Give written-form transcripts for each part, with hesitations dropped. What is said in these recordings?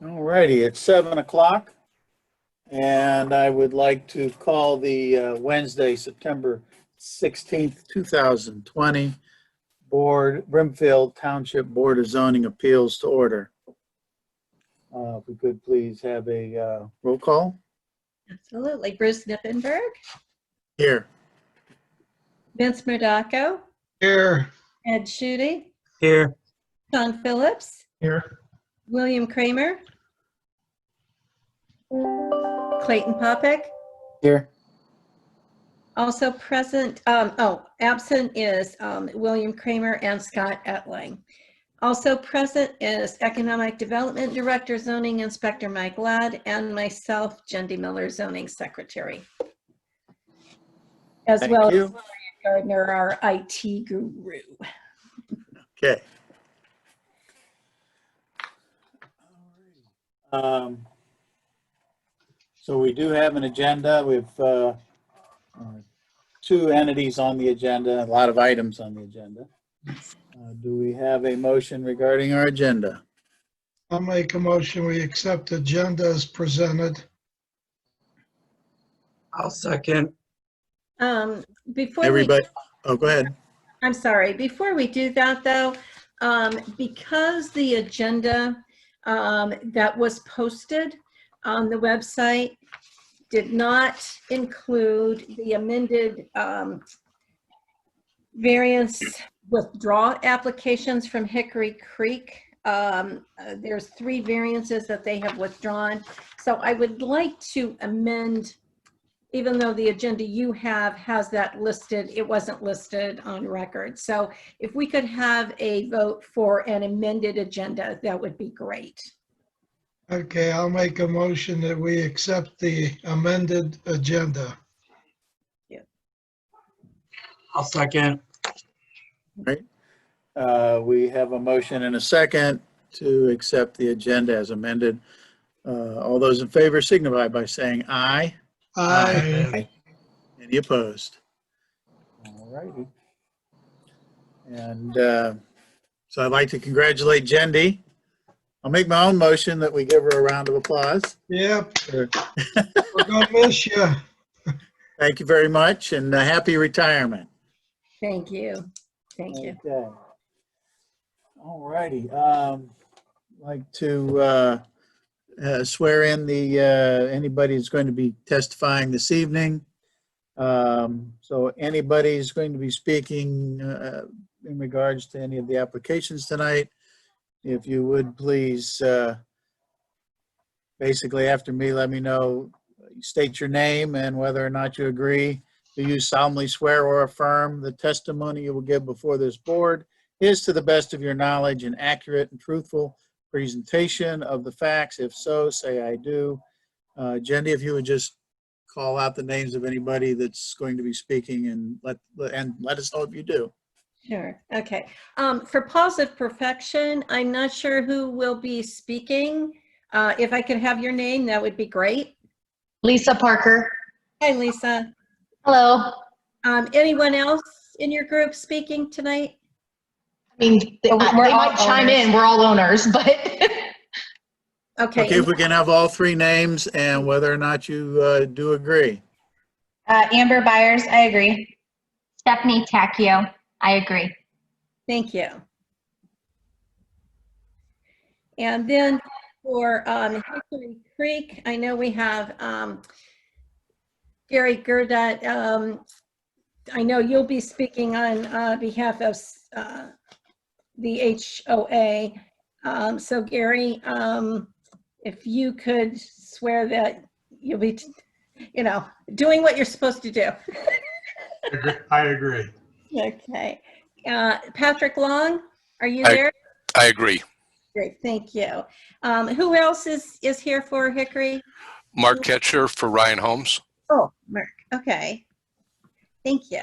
All righty, it's 7 o'clock, and I would like to call the Wednesday, September 16th, 2020 Brimfield Township Board of Zoning Appeals to order. If we could please have a roll call. Absolutely. Bruce Nippenberg, Here. Vince Murdocco, Here. Ed Schutte, Here. Sean Phillips, Here. William Kramer, Clayton Popek. Here. Also present, absent is William Kramer and Scott Etling. Also present is Economic Development Director, Zoning Inspector Mike Ladd, and myself, Jendi Miller, Zoning Secretary. As Thank well you. as Maria Gardner, our IT guru. Okay. So we do have an agenda. We have two entities on the agenda, a lot of items on the agenda. Do we have a motion regarding our agenda? I'll make a motion. We accept the agenda as presented. I'll second. Before Everybody, oh, go ahead. I'm sorry, before we do that though, because the agenda that was posted on the website did not include the amended variance withdrawal applications from Hickory Creek. There's 3 variances that they have withdrawn. So I would like to amend, even though the agenda you have has that listed, it wasn't listed on record. So if we could have a vote for an amended agenda, that would be great. Okay, I'll make a motion that we accept the amended agenda. I'll second. Right. We have a motion and a second to accept the agenda as amended. All those in favor signify by saying aye. Aye. Any opposed? All righty. And so I'd like to congratulate Jendi. I'll make my own motion that we give her a round of applause. Yep, we're gonna miss you. Thank you very much, and happy retirement. Thank you. Thank you. Okay. All righty. Like to swear in the anybody who's going to be testifying this evening. So anybody who's going to be speaking in regards to any of the applications tonight, if you would please, basically after me, let me know, state your name and whether or not you agree. Do you solemnly swear or affirm the testimony you will give before this board is to the best of your knowledge an accurate and truthful presentation of the facts? If so, say I do. Jendi, if you would just call out the names of anybody that's going to be speaking and let us know if you do. Sure. Okay. For Positive Perfection, I'm not sure who will be speaking. If I could have your name, that would be great. Lisa Parker. Hi, Lisa. Hello. Anyone else in your group speaking tonight? I mean, they might chime in. We're all owners, but. Okay. Okay, if we can have all 3 names and whether or not you do agree. Amber Byers, I agree. Stephanie Tacchio, I agree. Thank you. And then for Hickory Creek, I know we have Gary Gurdett. I know you'll be speaking on behalf of the HOA. So Gary, if you could swear that you'll be, doing what you're supposed to do. I agree. Okay. Patrick Long, are you there? I agree. Great, thank you. Who else is here for Hickory? Mark Ketcher for Ryan Holmes. Oh, Mark, okay. Thank you.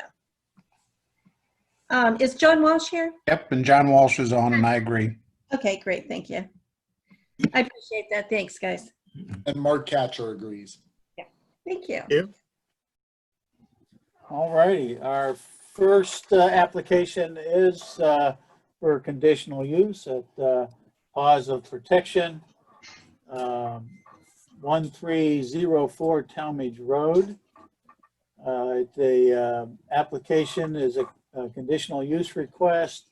Is John Walsh here? Yep, and John Walsh is on, and I agree. Okay, great, thank you. I appreciate that, thanks, guys. And Mark Catcher agrees. Thank you. Thank you. All righty, our first application is for conditional use at Positive Protection. 1304 Talmadge Road. The application is a conditional use request,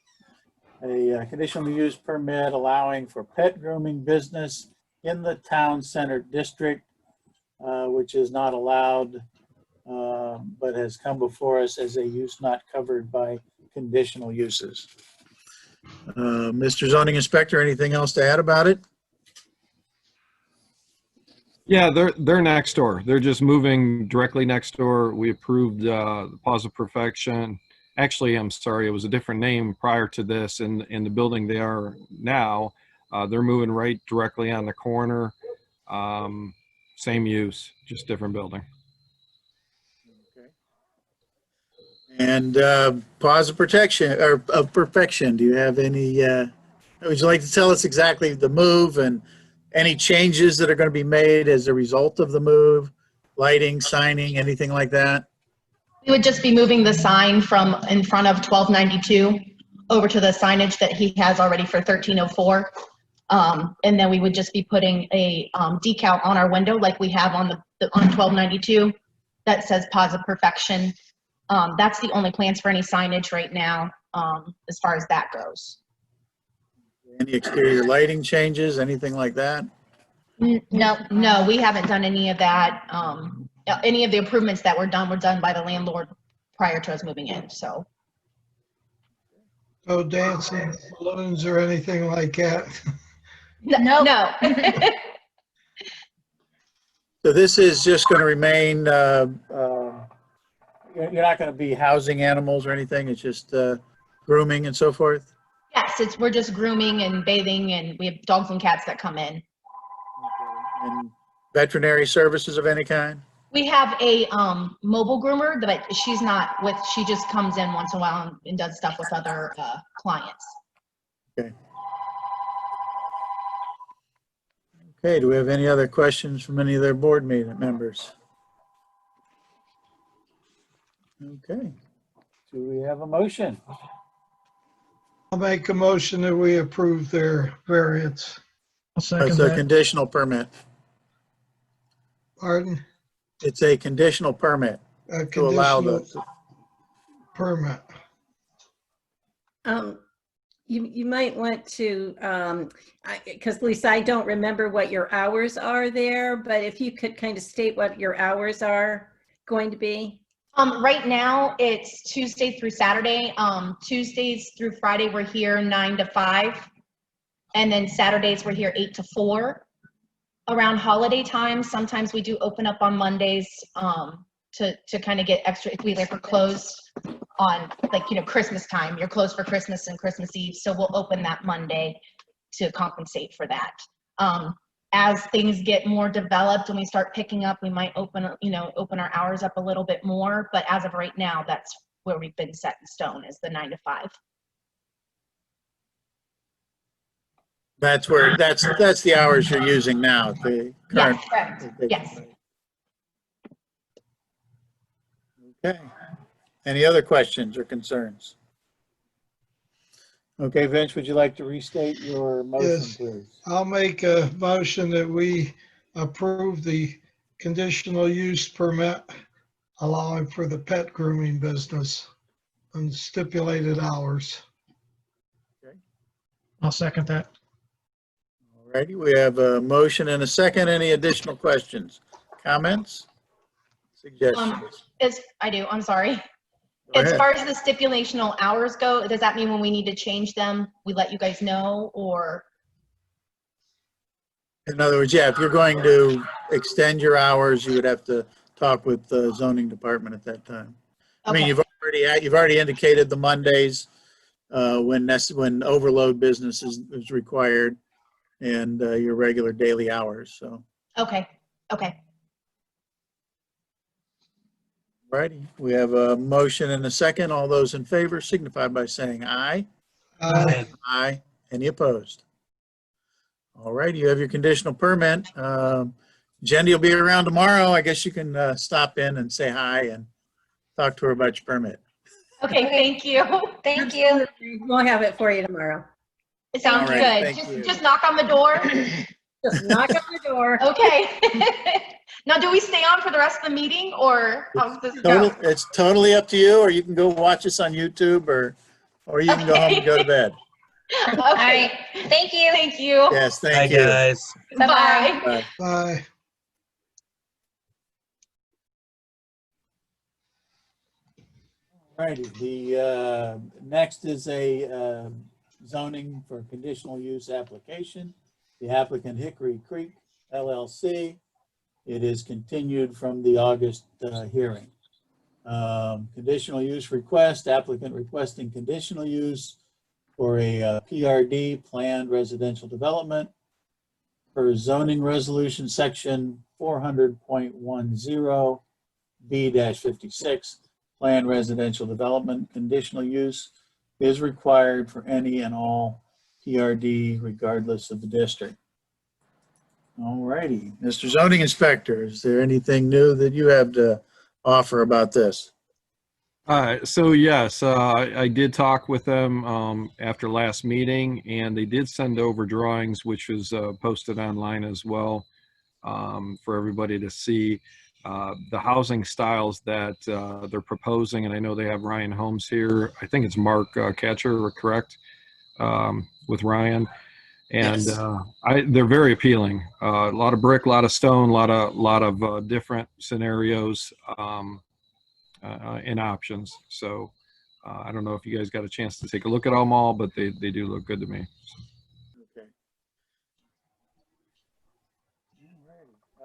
a conditional use permit allowing for pet grooming business in the town center district, which is not allowed, but has come before us as a use not covered by conditional uses. Mr. Zoning Inspector, anything else to add about it? Yeah, they're next door. They're just moving directly next door. We approved the Pause of Perfection. Actually, I'm sorry, it was a different name prior to this. In the building they are now, they're moving right directly on the corner. Same use, just different building. And Pause of Protection or of Perfection, do you have any, would you like to tell us exactly the move and any changes that are going to be made as a result of the move? Lighting, signing, anything like that? We would just be moving the sign from in front of 1292 over to the signage that he has already for 1304. And then we would just be putting a decal on our window like we have on on 1292 that says Pause of Perfection. That's the only plans for any signage right now, as far as that goes. Any exterior lighting changes, anything like that? No, we haven't done any of that. Any of the improvements that were done by the landlord prior to us moving in, so. No dancing balloons or anything like that. No. So this is just going to remain, you're not going to be housing animals or anything, it's just grooming and so forth? Yes, we're just grooming and bathing, and we have dogs and cats that come in. And veterinary services of any kind? We have a mobile groomer, but she's not with, she just comes in once in a while and does stuff with other clients. Okay. Okay, do we have any other questions from any of their board meeting members? Okay, do we have a motion? I'll make a motion that we approve their variance. I'll second It's a that. conditional permit. Pardon? It's a conditional permit A to allow conditional the, permit. You might want to, because Lisa, I don't remember what your hours are there, but if you could kind of state what your hours are going to be. Right now, it's Tuesday through Saturday. Tuesdays through Friday, we're here 9 to 5. And then Saturdays, we're here 8 to 4. Around holiday time, sometimes we do open up on Mondays to kind of get extra, if we ever closed on, like, Christmas time. You're closed for Christmas and Christmas Eve, so we'll open that Monday to compensate for that. As things get more developed and we start picking up, we might open our hours up a little bit more. But as of right now, that's where we've been set in stone, is the 9 to 5. that's where, that's the hours you're using now, the current. Yes, correct. Yes. Okay. Any other questions or concerns? Okay, Vince, would you like to restate your motion, Yes. please? I'll make a motion that we approve the conditional use permit allowing for the pet grooming business on stipulated hours. I'll second that. All righty, we have a motion and a second. Any additional questions, comments, suggestions? I'm sorry. Go As ahead. far as the stipulational hours go, does that mean when we need to change them, we let you guys know, or? In other words, yeah, if you're going to extend your hours, you would have to talk with the zoning department at that time. I mean, Okay. you've already indicated the Mondays when overload business is required, and your regular daily hours. So, Okay. righty, we have a motion and a second. All those in favor signify by saying aye. Aye. Any opposed? All right, you have your conditional permit. Jenny will be around tomorrow. I guess you can stop in and say hi and talk to her about your permit. Okay, thank you. Thank you. We'll have it for you tomorrow. It sounds All right, good. thank you. Just knock on the door. Just knock on the door. Okay. Now, do we stay on for the rest of the meeting or how's this Total, go? it's totally up to you, or you can go watch us on YouTube, or you can go home and go to bed. All Okay. right. Thank you. Thank you. Yes, Bye, thank you. guys. Bye-bye. Bye. Bye. Bye. Righty, the next is a zoning for conditional use application. The applicant Hickory Creek LLC. It is continued from the August hearing. Conditional use request, applicant requesting conditional use for a PRD, planned residential development, per zoning resolution section 400.10 B-56. Planned residential development conditional use is required for any and all PRD regardless of the district. All righty, Mr. Zoning Inspector, is there anything new that you have to offer about this? So yes, I did talk with them after last meeting, and they did send over drawings, which was posted online as well for everybody to see. The housing styles that they're proposing, and I know they have Ryan Holmes here. I think it's Mark Catcher, correct? With Ryan, and Yes. they're very appealing. A lot of brick, a lot of stone, a lot of different scenarios and options. So I don't know if you guys got a chance to take a look at them all, but they do look good to me.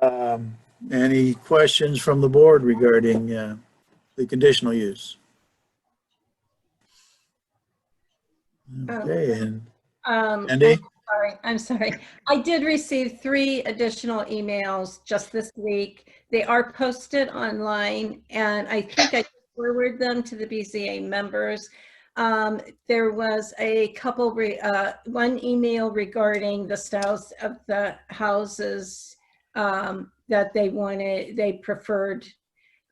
Okay. Any questions from the board regarding the conditional use? Okay, and Andy? I'm sorry. I did receive 3 additional emails just this week. They are posted online, and I think I forwarded them to the BZA members. There was a couple, one email regarding the styles of the houses that they preferred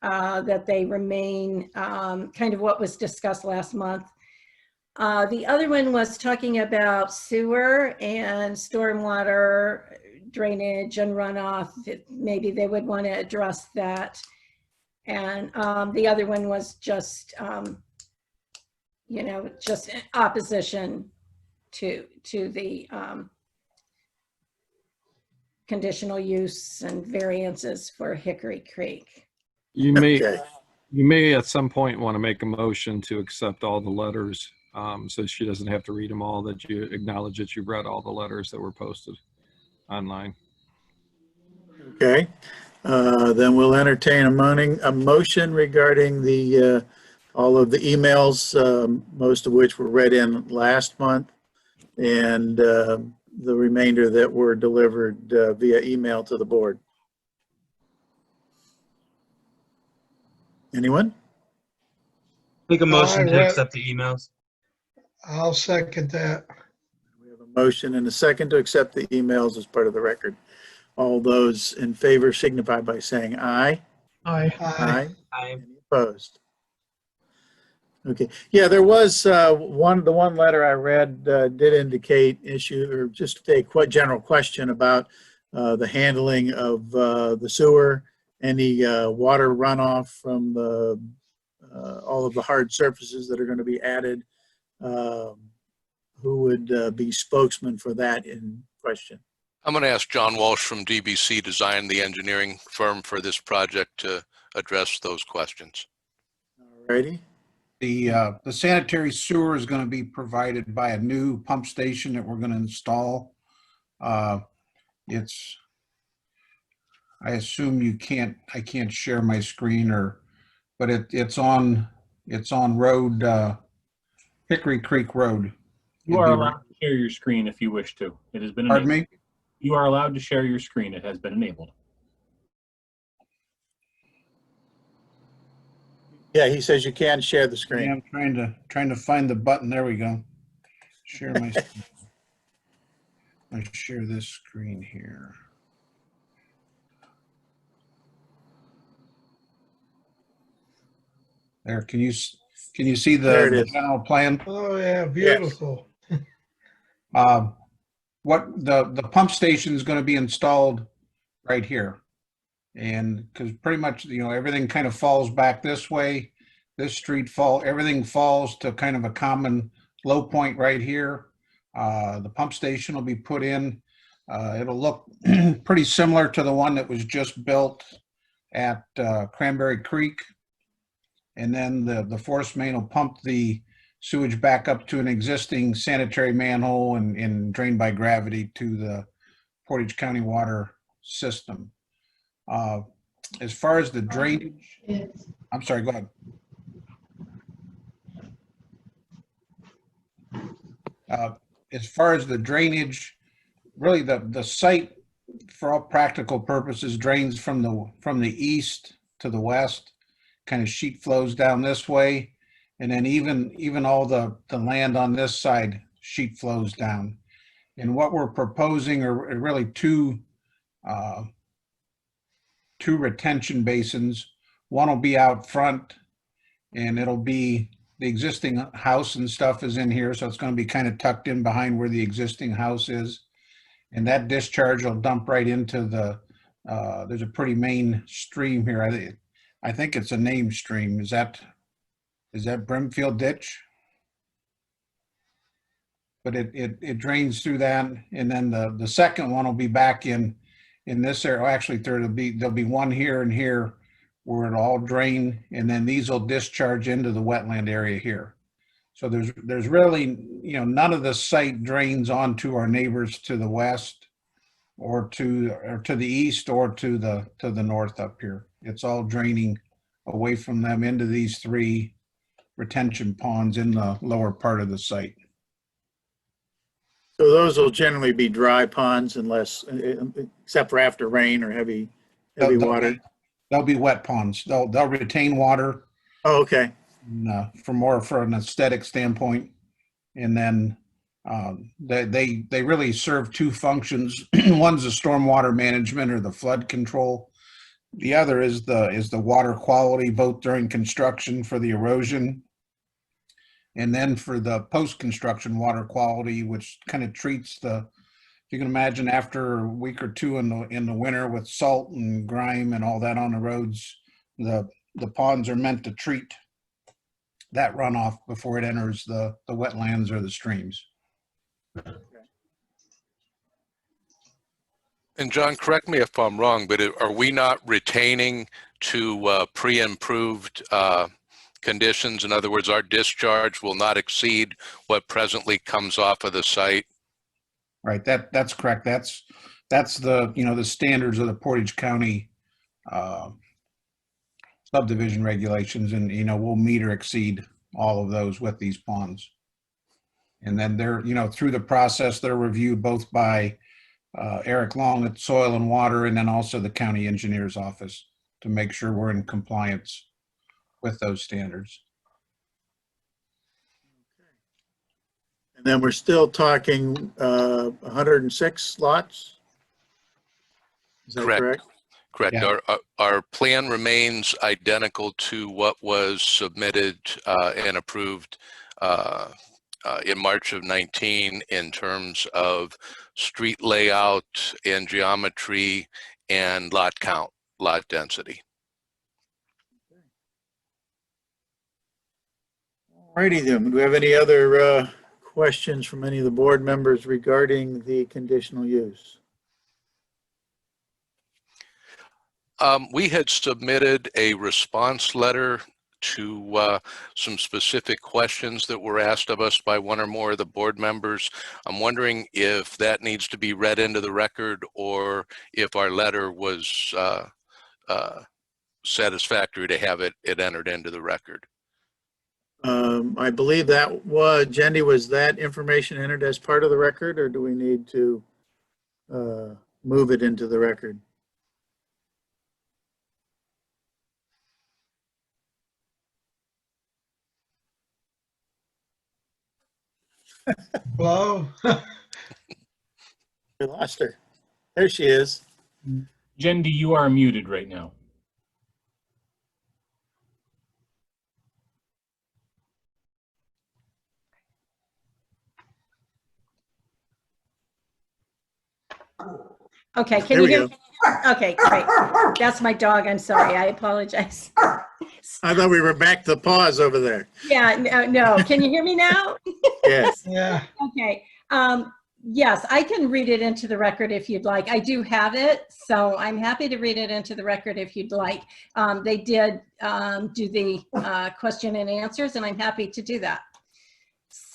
that they remain kind of what was discussed last month. The other one was talking about sewer and stormwater drainage and runoff. Maybe they would want to address that. And the other one was just, just opposition to the conditional use and variances for Hickory Creek. You may Okay. you may at some point want to make a motion to accept all the letters, so she doesn't have to read them all, that you acknowledge that you've read all the letters that were posted online. Okay, then we'll entertain a motion regarding the all of the emails, most of which were read in last month, and the remainder that were delivered via email to the board. Anyone? Make a motion I to read- accept the emails. I'll second that. We have a motion and a second to accept the emails as part of the record. All those in favor signify by saying aye. Aye. Aye. Aye. Any opposed? Okay, yeah, there was the one letter I read did indicate issue, or just a general question about the handling of the sewer, any water runoff from the all of the hard surfaces that are going to be added. Who would be spokesman for that in question? I'm going to ask John Walsh from DBC Design, the engineering firm for this project, to address those questions. All righty. The sanitary sewer is going to be provided by a new pump station that we're going to install. I assume I can't share my screen, but it's on road, Hickory Creek Road. You are allowed to share your screen if you wish to. It has been enabled. Pardon me? You are allowed to share your screen. It has been enabled. Yeah, he says you can share the Yeah, screen. I'm trying to find the button. There we go. Share my screen. I share this screen here. There, can you see There it the is. general plan? Oh, yeah, beautiful. what the pump station is going to be installed right here. And because pretty much, everything kind of falls back this way. This street everything falls to kind of a common low point right here. The pump station will be put in. It'll look pretty similar to the one that was just built at Cranberry Creek. And then the force main will pump the sewage back up to an existing sanitary manhole and drain by gravity to the Portage County water system. As far as the drainage, I'm sorry, go ahead. As far as the drainage, really the site, for all practical purposes, drains from the east to the west, kind of sheet flows down this way, and then even all the land on this side sheet flows down. And what we're proposing are really two retention basins. One will be out front, and it'll be the existing house and stuff is in here, so it's going to be kind of tucked in behind where the existing house is. And that discharge will dump right into there's a pretty main stream here. I think it's a named stream. Is that Brimfield Ditch? But it drains through that, and then the second one will be back in this area. Actually, there'll be one here and here where it'll all drain, and then these will discharge into the wetland area here. So there's really, none of the site drains onto our neighbors to the west or to the east or to the north up here. It's all draining away from them into these three retention ponds in the lower part of the site. So those will generally be dry ponds unless, except for after rain or heavy water. They'll be wet ponds. They'll retain water. Oh, okay. For an aesthetic standpoint, and then they really serve two functions. One's the stormwater management or the flood control. The other is the water quality, both during construction for the erosion, and then for the post-construction water quality, which kind of treats you can imagine after a week or two in the winter with salt and grime and all that on the roads, the ponds are meant to treat that runoff before it enters the wetlands or the streams. And John, correct me if I'm wrong, but are we not retaining to pre-improved conditions? In other words, our discharge will not exceed what presently comes off of the site? Right, that's correct. That's the standards of the Portage County subdivision regulations, and we'll meet or exceed all of those with these ponds. And then they're through the process, they're reviewed both by Eric Long at Soil and Water, and then also the county engineer's office to make sure we're in compliance with those standards. And then we're still talking 106 lots? Is that correct? Correct. Yeah. Our plan remains identical to what was submitted and approved in March of 19 in terms of street layout and geometry and lot count, lot density. Alrighty then. Do we have any other questions from any of the board members regarding the conditional use? We had submitted a response letter to some specific questions that were asked of us by one or more of the board members. I'm wondering if that needs to be read into the record or if our letter was satisfactory to have it entered into the record. I believe that was, Jendi, was that information entered as part of the record, or do we need to move it into the record? Hello? We lost her. There she is. Jendi, you are muted right now. Okay, can There you we hear go. me? Okay, great. That's my dog. I'm sorry. I apologize. I thought we were back to pause over there. Yeah, no. Can you hear me now? Yes. Yeah, Okay. Yes, I can read it into the record if you'd like. I do have it, so I'm happy to read it into the record if you'd like. They did do the question and answers, and I'm happy to do that.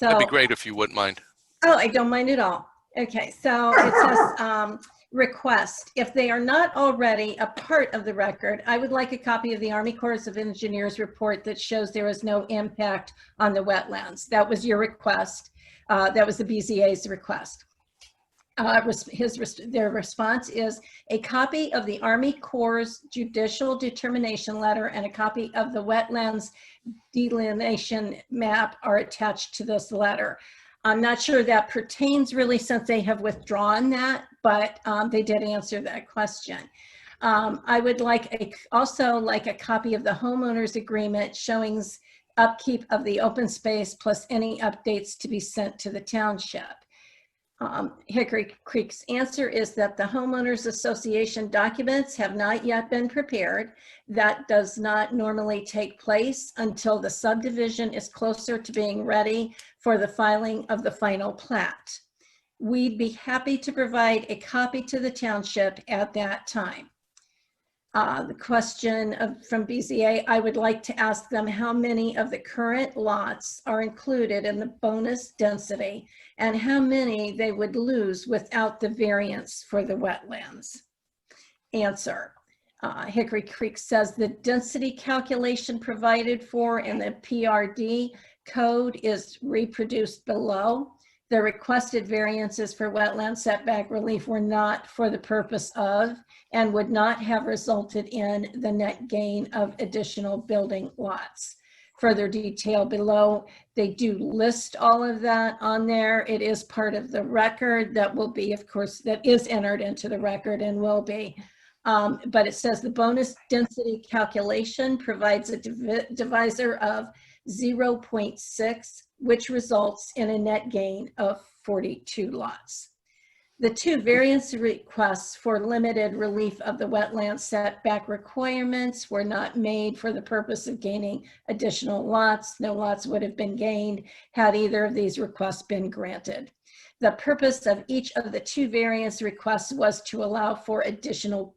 That'd be So, great if you wouldn't mind. oh, I don't mind at all. Okay, so it says request. If they are not already a part of the record, I would like a copy of the Army Corps of Engineers report that shows there is no impact on the wetlands. That was your request. That was the BZA's request. Their response is a copy of the Army Corps' judicial determination letter and a copy of the wetlands delineation map are attached to this letter. I'm not sure that pertains really since they have withdrawn that, but they did answer that question. I would also like a copy of the homeowners agreement showing upkeep of the open space plus any updates to be sent to the township. Hickory Creek's answer is that the homeowners association documents have not yet been prepared. That does not normally take place until the subdivision is closer to being ready for the filing of the final plat. We'd be happy to provide a copy to the township at that time. The question from BZA, I would like to ask them how many of the current lots are included in the bonus density and how many they would lose without the variance for the wetlands. Answer, Hickory Creek says the density calculation provided for in the PRD code is reproduced below. The requested variances for wetland setback relief were not for the purpose of and would not have resulted in the net gain of additional building lots. Further detail below, they do list all of that on there. It is part of the record that will be, of course, that is entered into the record and will be. But it says the bonus density calculation provides a divisor of 0.6, which results in a net gain of 42 lots. The two variance requests for limited relief of the wetland setback requirements were not made for the purpose of gaining additional lots. No lots would have been gained had either of these requests been granted. The purpose of each of the two variance requests was to allow for additional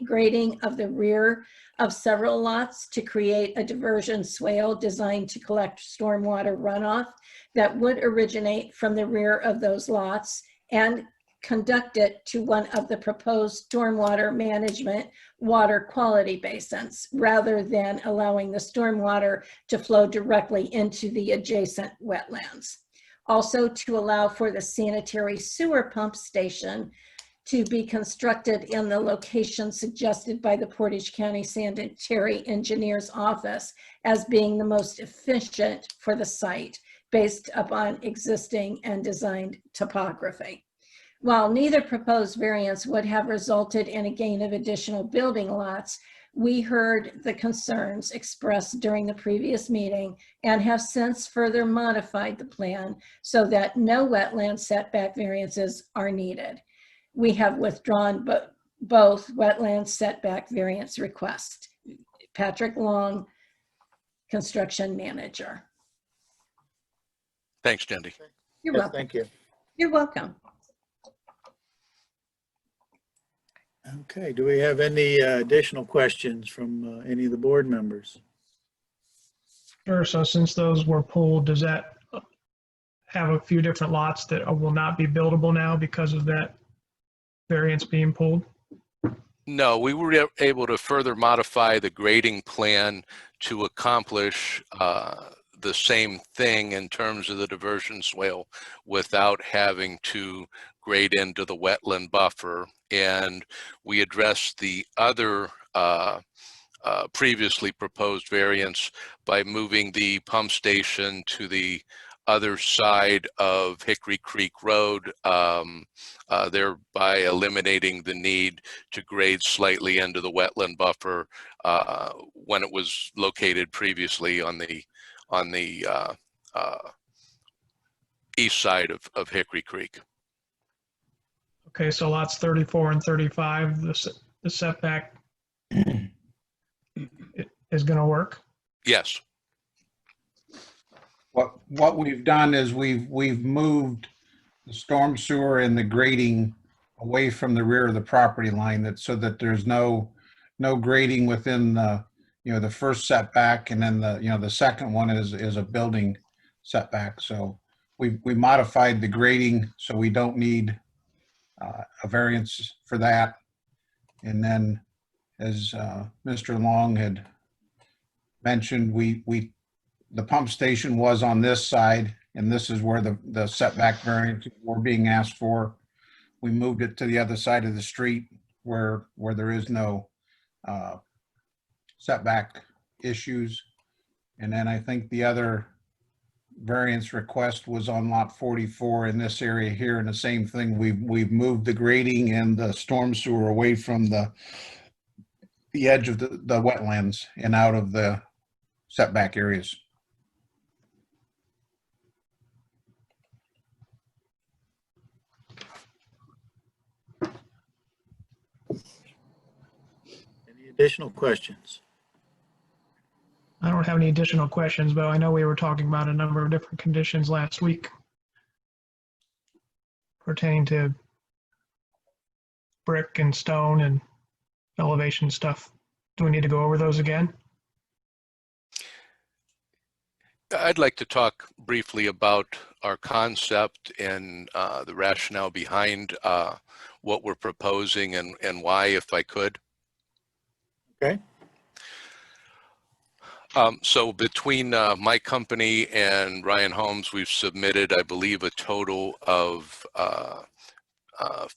grading of the rear of several lots to create a diversion swale designed to collect stormwater runoff that would originate from the rear of those lots and conduct it to one of the proposed stormwater management water quality basins, rather than allowing the stormwater to flow directly into the adjacent wetlands. Also, to allow for the sanitary sewer pump station to be constructed in the location suggested by the Portage County Sanitary Engineer's Office as being the most efficient for the site based upon existing and designed topography. While neither proposed variance would have resulted in a gain of additional building lots, we heard the concerns expressed during the previous meeting and have since further modified the plan so that no wetland setback variances are needed. We have withdrawn both wetland setback variance requests. Patrick Long, construction manager. Thanks, Jendy. You're Yes, welcome. thank you. You're welcome. Okay, do we have any additional questions from any of the board members? Sure. So since those were pulled, does that have a few different lots that will not be buildable now because of that variance being pulled? No, we were able to further modify the grading plan to accomplish the same thing in terms of the diversion swale without having to grade into the wetland buffer. And we addressed the other previously proposed variance by moving the pump station to the other side of Hickory Creek Road, thereby eliminating the need to grade slightly into the wetland buffer when it was located previously on the east side of Hickory Creek. Okay, so lots 34 and 35, the setback is going to work. Yes. What we've done is we've moved the storm sewer and the grading away from the rear of the property line, that so that there's no grading within the, the first setback, and then the second one is a building setback. So we modified the grading so we don't need a variance for that. And then, as Mr. Long had mentioned, the pump station was on this side, and this is where the setback variance were being asked for. We moved it to the other side of the street where there is no setback issues. And then I think the other variance request was on lot 44 in this area here, and the same thing. We've moved the grading and the storm sewer away from the edge of the wetlands and out of the setback areas. Any additional questions? I don't have any additional questions, but I know we were talking about a number of different conditions last week pertaining to brick and stone and elevation stuff. Do we need to go over those again? I'd like to talk briefly about our concept and the rationale behind what we're proposing and why, if I could. Okay. So between my company and Ryan Holmes, we've submitted, I believe, a total of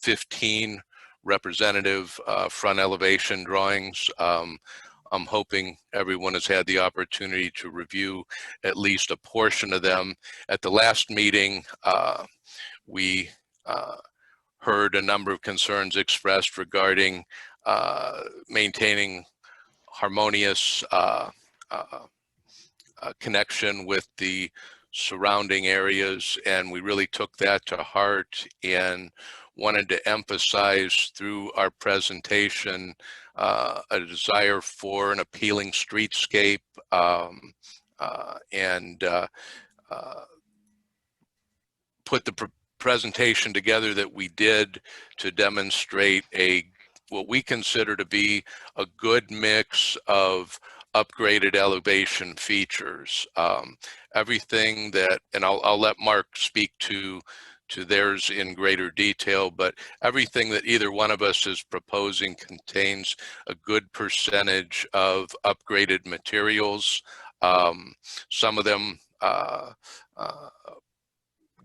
15 representative front elevation drawings. I'm hoping everyone has had the opportunity to review at least a portion of them. At the last meeting, we heard a number of concerns expressed regarding maintaining harmonious connection with the surrounding areas, and we really took that to heart and wanted to emphasize through our presentation a desire for an appealing streetscape and put the presentation together that we did to demonstrate what we consider to be a good mix of upgraded elevation features. Everything that, and I'll let Mark speak to theirs in greater detail, but everything that either one of us is proposing contains a good percentage of upgraded materials. Some of them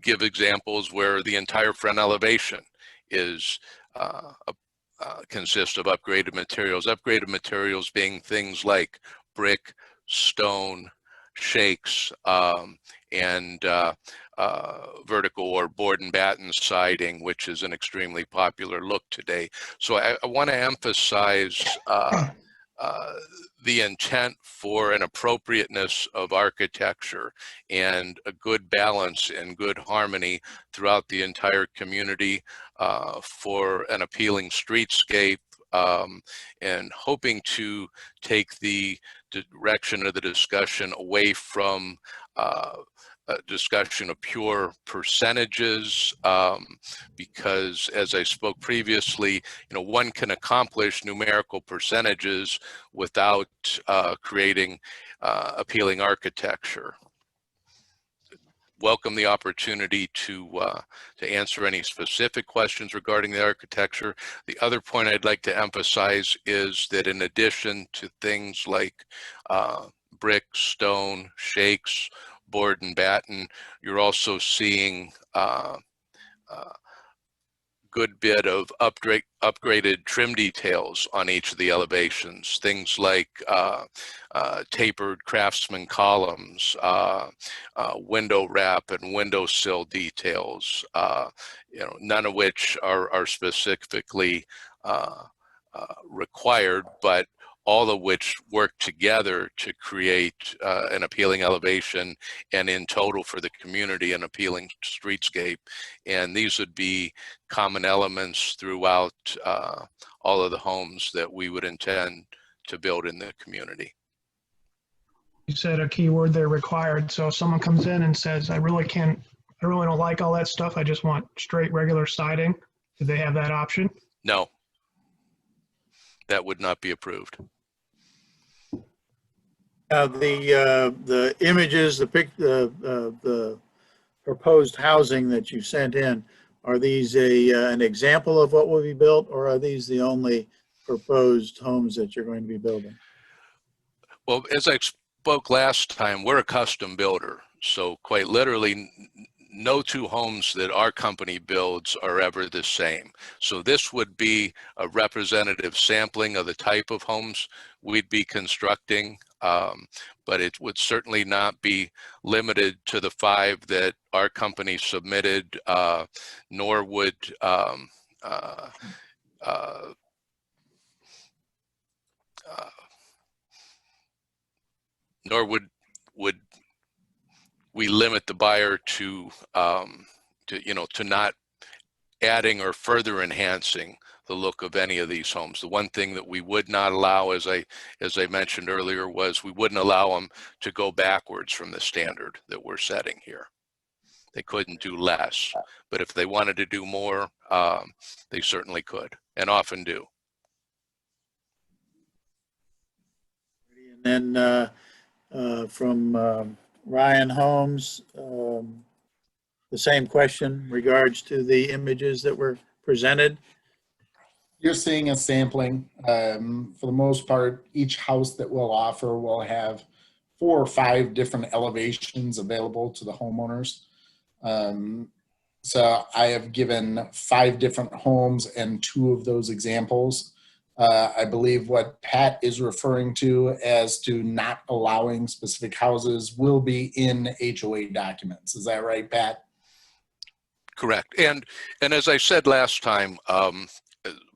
give examples where the entire front elevation is consists of upgraded materials. Upgraded materials being things like brick, stone, shakes, and vertical or board and batten siding, which is an extremely popular look today. So I want to emphasize the intent for an appropriateness of architecture and a good balance and good harmony throughout the entire community for an appealing streetscape, and hoping to take the direction of the discussion away from a discussion of pure percentages, because as I spoke previously, one can accomplish numerical percentages without creating appealing architecture. Welcome the opportunity to answer any specific questions regarding the architecture. The other point I'd like to emphasize is that in addition to things like brick, stone, shakes, board and batten, you're also seeing good bit of upgraded trim details on each of the elevations. Things like tapered craftsman columns, window wrap and windowsill details, none of which are specifically required, but all of which work together to create an appealing elevation and in total for the community an appealing streetscape. And these would be common elements throughout all of the homes that we would intend to build in the community. You said a key word there, required. So if someone comes in and says, I really don't like all that stuff, I just want straight regular siding, do they have that option? No, that would not be approved. The images, the proposed housing that you sent in, are these an example of what will be built, or are these the only proposed homes that you're going to be building? Well, as I spoke last time, we're a custom builder. So quite literally, no two homes that our company builds are ever the same. So this would be a representative sampling of the type of homes we'd be constructing, but it would certainly not be limited to the 5 that our company submitted, nor would would we limit the buyer to not adding or further enhancing the look of any of these homes. The one thing that we would not allow, as I mentioned earlier, was we wouldn't allow them to go backwards from the standard that we're setting here. They couldn't do less, but if they wanted to do more, they certainly could, and often do. And then from Ryan Holmes, the same question regards to the images that were presented. You're seeing a sampling. For the most part, each house that we'll offer will have 4 or 5 different elevations available to the homeowners. So I have given 5 different homes and 2 of those examples. I believe what Pat is referring to as to not allowing specific houses will be in HOA documents. Is that right, Pat? Correct. And as I said last time,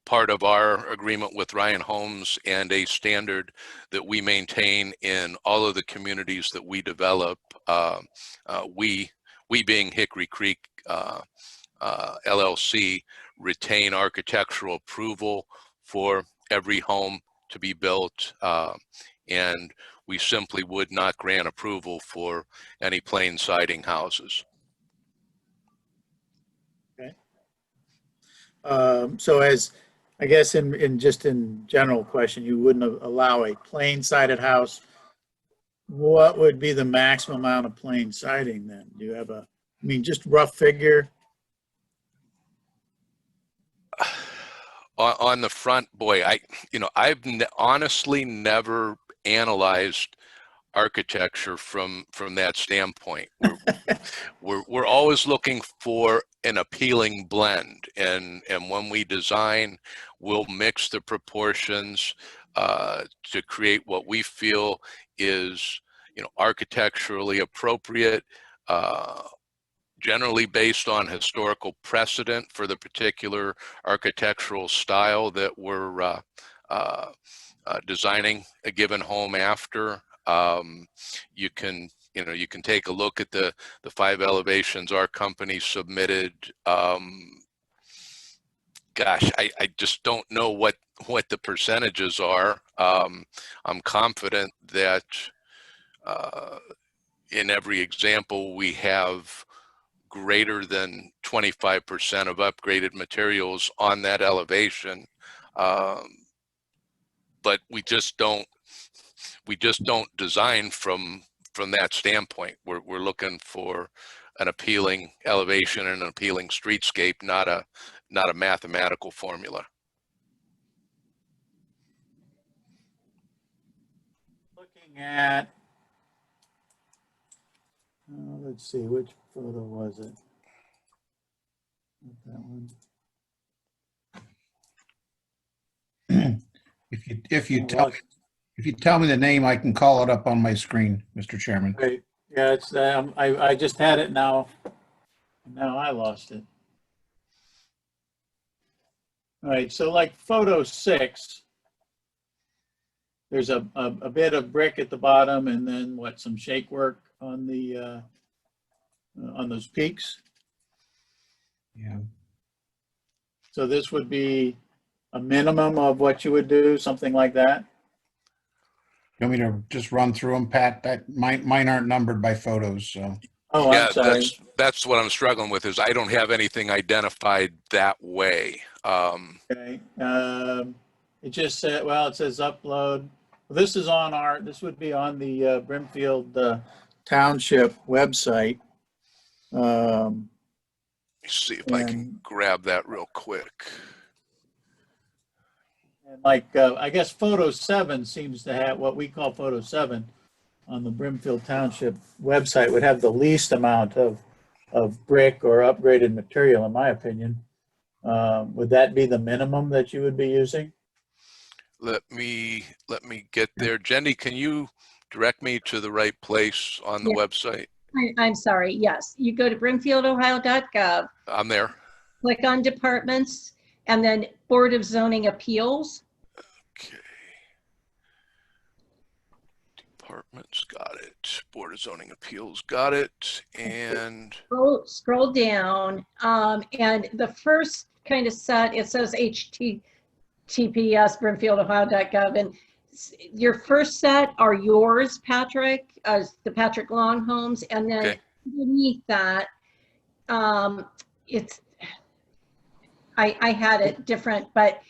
part of our agreement with Ryan Holmes and a standard that we maintain in all of the communities that we develop, we being Hickory Creek LLC, retain architectural approval for every home to be built, and we simply would not grant approval for any plain siding houses. Okay. So as, I guess in general question, you wouldn't allow a plain sided house. What would be the maximum amount of plain siding then? Do you have just rough figure? On the front, boy, I've honestly never analyzed architecture from that standpoint. We're always looking for an appealing blend, and when we design, we'll mix the proportions to create what we feel is architecturally appropriate, generally based on historical precedent for the particular architectural style that we're designing a given home after. You can take a look at the 5 elevations our company submitted. Gosh, I just don't know what the percentages are. I'm confident that in every example we have greater than 25% of upgraded materials on that elevation, but we just don't design from that standpoint. We're looking for an appealing elevation and an appealing streetscape, not a mathematical formula. Looking at, let's see, which photo was it? Not that one. If you tell me the name, I can call it up on my screen, Mr. Chairman. Great. Yeah, it's I just had it now. Now I lost it. All right, so like photo 6, there's a bit of brick at the bottom and then what, some shake work on the, on those peaks. Yeah. So this would be a minimum of what you would do, something like that? You want me to just run through them, Pat? That mine aren't numbered by photos, so. Oh, Yeah, I'm sorry. that's what I'm struggling with, is I don't have anything identified that way. Okay. It just said, well, it says upload. This is on this would be on the Brimfield Township website. Let me see if I can And- grab that real quick. And like, I guess Photo 7 seems to have what we call Photo 7 on the Brimfield Township website would have the least amount of brick or upgraded material, in my opinion. Would that be the minimum that you would be using? Let me get there. Jenny, can you direct me to the right place on the Yeah. website? I'm sorry, yes. You go to brimfieldohio.gov, I'm there. click on departments, and then Board of Zoning Appeals. Okay. Departments, got it. Board of Zoning Appeals, got it. And Scroll down, and the first kind of set, it says HTTPS brimfieldohio.gov, and your first set are yours, Patrick, the Patrick Long homes, and then Okay. underneath that, it's, I had it different, but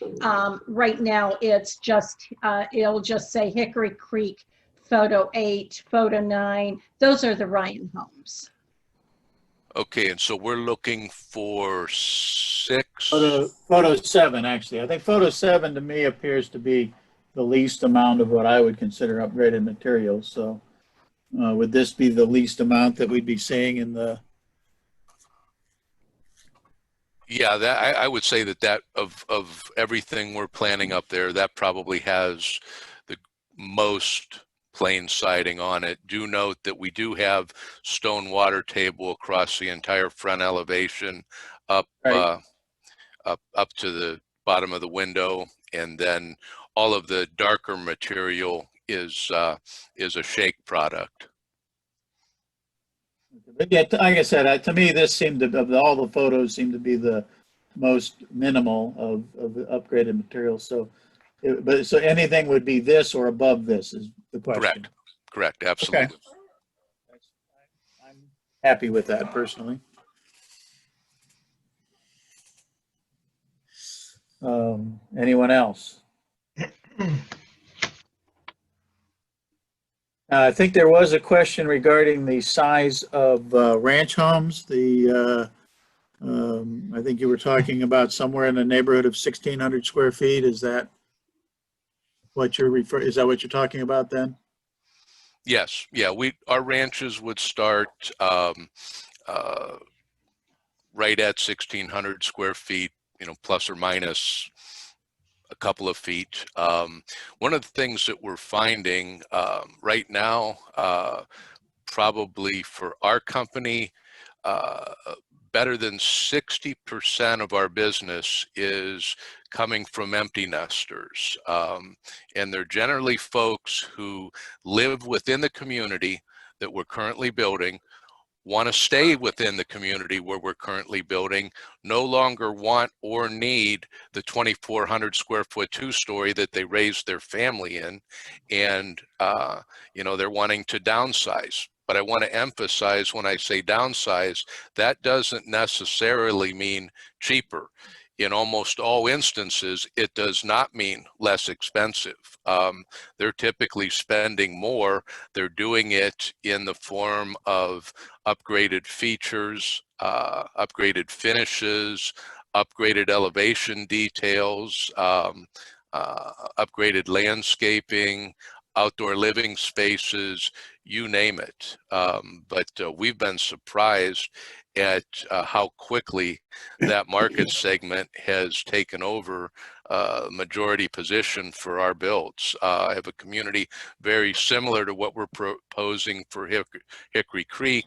right now it's just, it'll just say Hickory Creek, Photo 8, Photo 9. Those are the Ryan homes. okay, and so we're looking for 6. Photo 7, actually. I think Photo 7 to me appears to be the least amount of what I would consider upgraded materials. So would this be the least amount that we'd be seeing in the? Yeah, that I would say that of everything we're planning up there, that probably has the most plain siding on it. Do note that we do have stone water table across the entire front elevation up Right. up to the bottom of the window, and then all of the darker material is a shake product. But yeah, like I said, to me, this seemed to, of all the photos, seemed to be the most minimal of the upgraded materials. So, so anything would be this or above this is the question. Correct, absolutely. Okay. I'm happy with that personally. Anyone else? I think there was a question regarding the size of ranch homes. I think you were talking about somewhere in the neighborhood of 1,600 square feet. Is that what is that what you're talking about then? Yes, yeah, our ranches would start right at 1,600 square feet, plus or minus a couple of feet. One of the things that we're finding right now, probably for our company, better than 60% of our business is coming from empty nesters. And they're generally folks who live within the community that we're currently building, want to stay within the community where we're currently building, no longer want or need the 2,400 square foot 2-story that they raised their family in, and they're wanting to downsize. But I want to emphasize, when I say downsize, that doesn't necessarily mean cheaper. In almost all instances, it does not mean less expensive. They're typically spending more. They're doing it in the form of upgraded features, upgraded finishes, upgraded elevation details, upgraded landscaping, outdoor living spaces, you name it. But we've been surprised at how quickly that market segment has taken over majority position for our builds. I have a community very similar to what we're proposing for Hickory Creek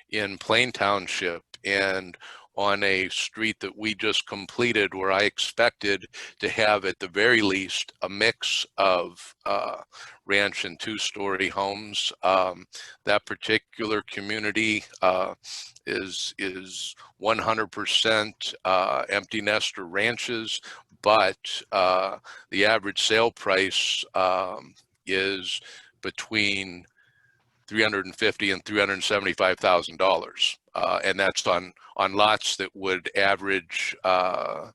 in Plain Township, and on a street that we just completed where I expected to have at the very least a mix of ranch and two-story homes. That particular community is 100% empty nester ranches, but the average sale price is between $350,000 and $375,000, and that's on lots that would average $10,000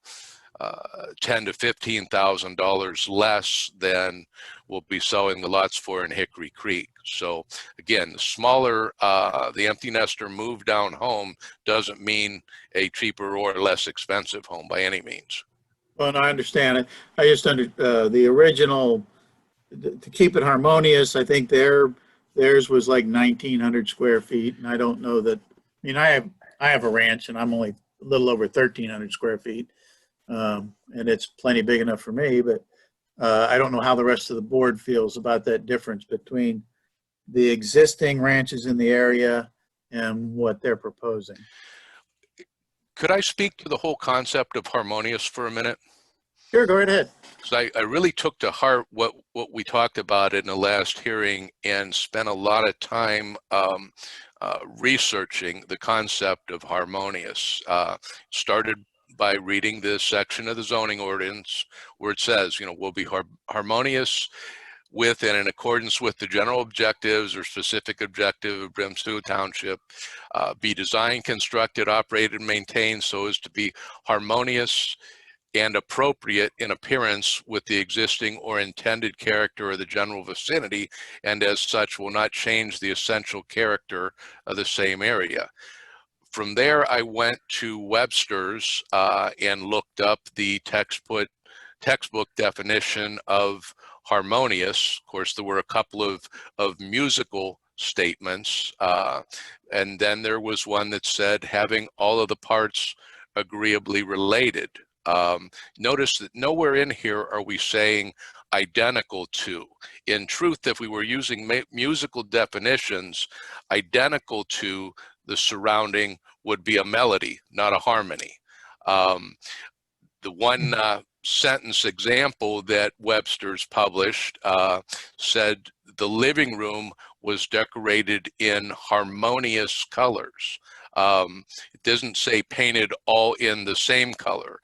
to $15,000 less than we'll be selling the lots for in Hickory Creek. So again, the smaller the empty nester move down home doesn't mean a cheaper or less expensive home by any means. Well, and I understand it. I just the original, to keep it harmonious, I think theirs was like 1,900 square feet, and I don't know that. I mean, I have a ranch, and I'm only a little over 1,300 square feet, and it's plenty big enough for me. But I don't know how the rest of the board feels about that difference between the existing ranches in the area and what they're proposing. Could I speak to the whole concept of harmonious for a minute? Sure, go right ahead. Because I really took to heart what we talked about in the last hearing and spent a lot of time researching the concept of harmonious. Started by reading this section of the zoning ordinance where it says, will be harmonious with and in accordance with the general objectives or specific objective of Brimfield Township, be designed, constructed, operated, and maintained so as to be harmonious and appropriate in appearance with the existing or intended character of the general vicinity, and as such will not change the essential character of the same area. From there, I went to Webster's and looked up the textbook definition of harmonious. Of course, there were a couple of musical statements, and then there was one that said having all of the parts agreeably related. Notice that nowhere in here are we saying identical to. In truth, if we were using musical definitions, identical to the surrounding would be a melody, not a harmony. The one sentence example that Webster's published said the living room was decorated in harmonious colors. It doesn't say painted all in the same color.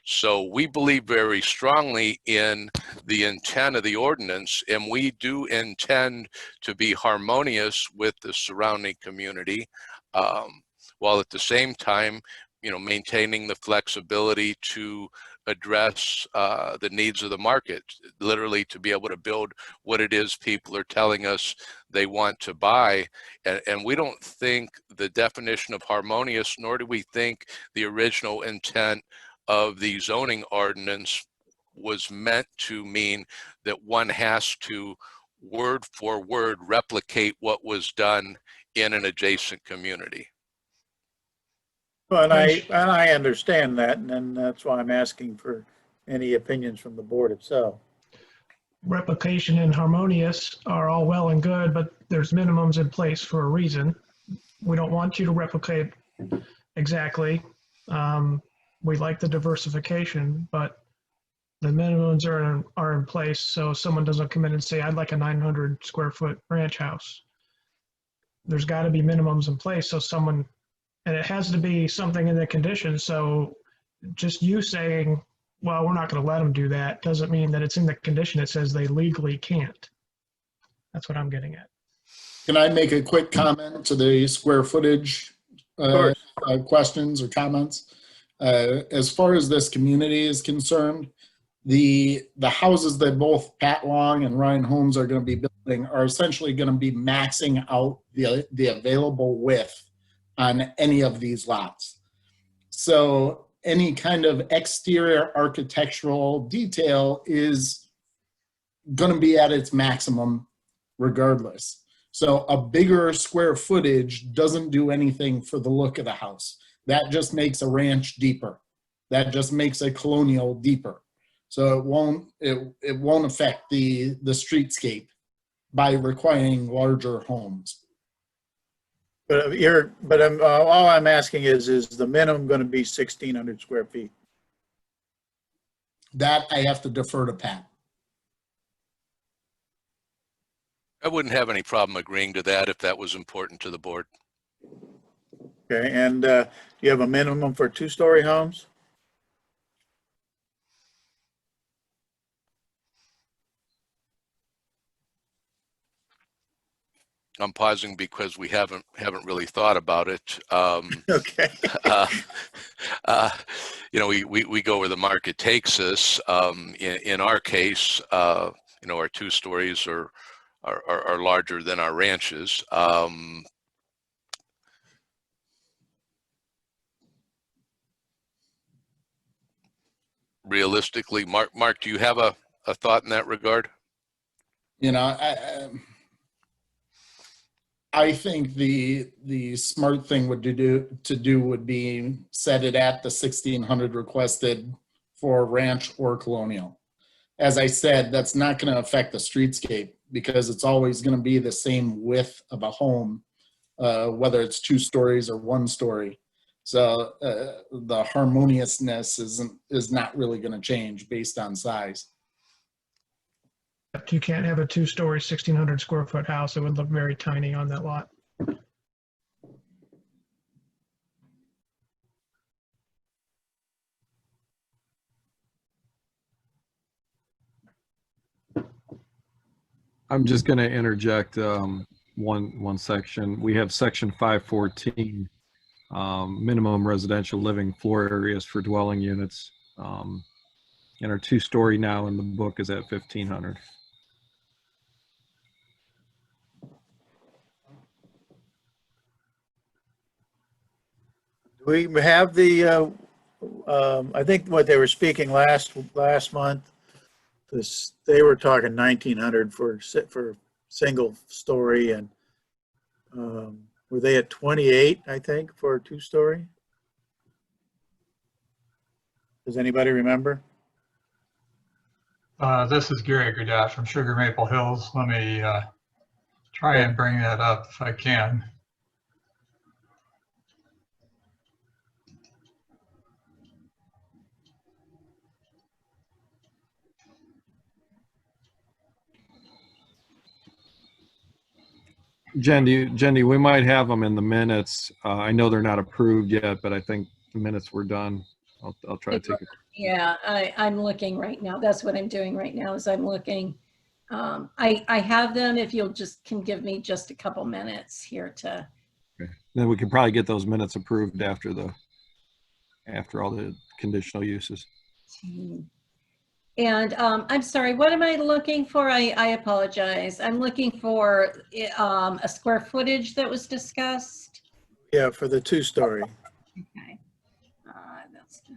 So we believe very strongly in the intent of the ordinance, and we do intend to be harmonious with the surrounding community, while at the same time, maintaining the flexibility to address the needs of the market, literally to be able to build what it is people are telling us they want to buy. And we don't think the definition of harmonious, nor do we think the original intent of the zoning ordinance was meant to mean that one has to word for word replicate what was done in an adjacent community. Well, and I understand that, and that's why I'm asking for any opinions from the board itself. Replication and harmonious are all well and good, but there's minimums in place for a reason. We don't want you to replicate exactly. We like the diversification, but the minimums are in place so someone doesn't come in and say, I'd like a 900 square foot ranch house. There's got to be minimums in place so someone, and it has to be something in the conditions. So just you saying, well, we're not going to let them do that doesn't mean that it's in the condition that says they legally can't. That's what I'm getting at. Can I make a quick comment to the square footage questions or comments? As far as this community is concerned, the houses that both Pat Long and Ryan Holmes are going to be building are essentially going to be maxing out the available width on any of these lots. So any kind of exterior architectural detail is going to be at its maximum regardless. So a bigger square footage doesn't do anything for the look of the house. That just makes a ranch deeper. That just makes a colonial deeper. So it won't affect the streetscape by requiring larger homes. But all I'm asking is the minimum going to be 1,600 square feet? That I have to defer to Pat. I wouldn't have any problem agreeing to that if that was important to the board. Okay, and you have a minimum for two-story homes? I'm pausing because we haven't really thought about it. Okay. uh, you know, we go where the market takes us. In our case, you know, our two stories are larger than our ranches. Realistically, Mark, do you have a thought in that regard? You know, I think the smart thing would do would be set it at the 1,600 requested for ranch or colonial. As I said, that's not going to affect the streetscape because it's always going to be the same width of a home, whether it's 2 stories or 1 story. So the harmoniousness is not really going to change based on size. You can't have a 2-story, 1,600 square foot house. It would look very tiny on that lot. I'm just going to interject one section. We have section 514, minimum residential living floor areas for dwelling units. And our 2-story now in the book is at 1,500. We have the, I think what they were speaking last month, they were talking 1,900 for single story, and were they at 28, I think, for a 2-story? Does anybody remember? This is Gary Gradat from Sugar Maple Hills. Let me try and bring that up if I can. Jenny, we might have them in the minutes. I know they're not approved yet, but I think the minutes were done. I'll try to take a Yeah, I'm looking right now. That's what I'm doing right now is I'm looking. I have them if you'll can give me just a couple minutes here to. Okay. Then we can probably get those minutes approved after all the conditional uses. And I'm sorry, what am I looking for? I apologize. I'm looking for a square footage that was discussed. Yeah, for the 2-story. Okay. That's I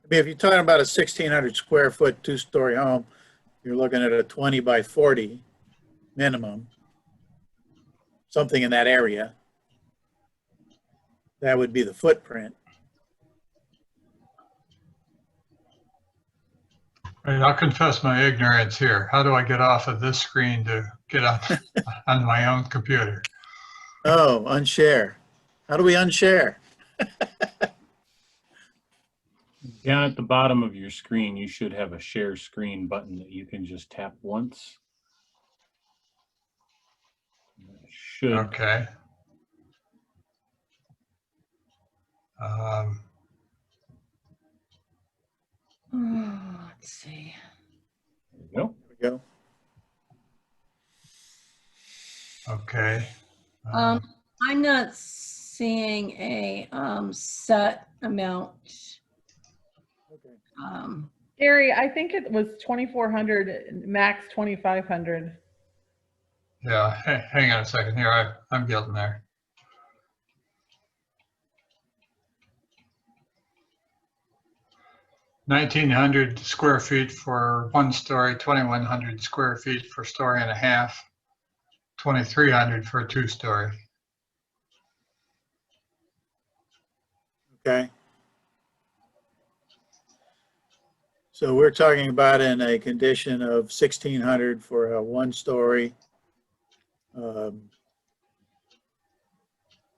mean, if you're talking about a 1,600 square foot 2-story home, you're looking at a 20 by 40 minimum, something in that area. That would be the footprint. Right, I'll confess my ignorance here. How do I get off of this screen to get on my own computer? Oh, unshare. How do we unshare? Down at the bottom of your screen, you should have a share screen button that you can just tap once. Should. Okay. let's see. There you There we go. Okay. I'm not seeing a set amount. Okay. Gary, I think it was 2,400, max 2,500. Yeah, hang on a second here. I'm getting there. $1,900 square feet for 1 story, 2,100 square feet for story and a half, 2,300 for a 2-story. Okay. So we're talking about in a condition of 1,600 for a 1-story Do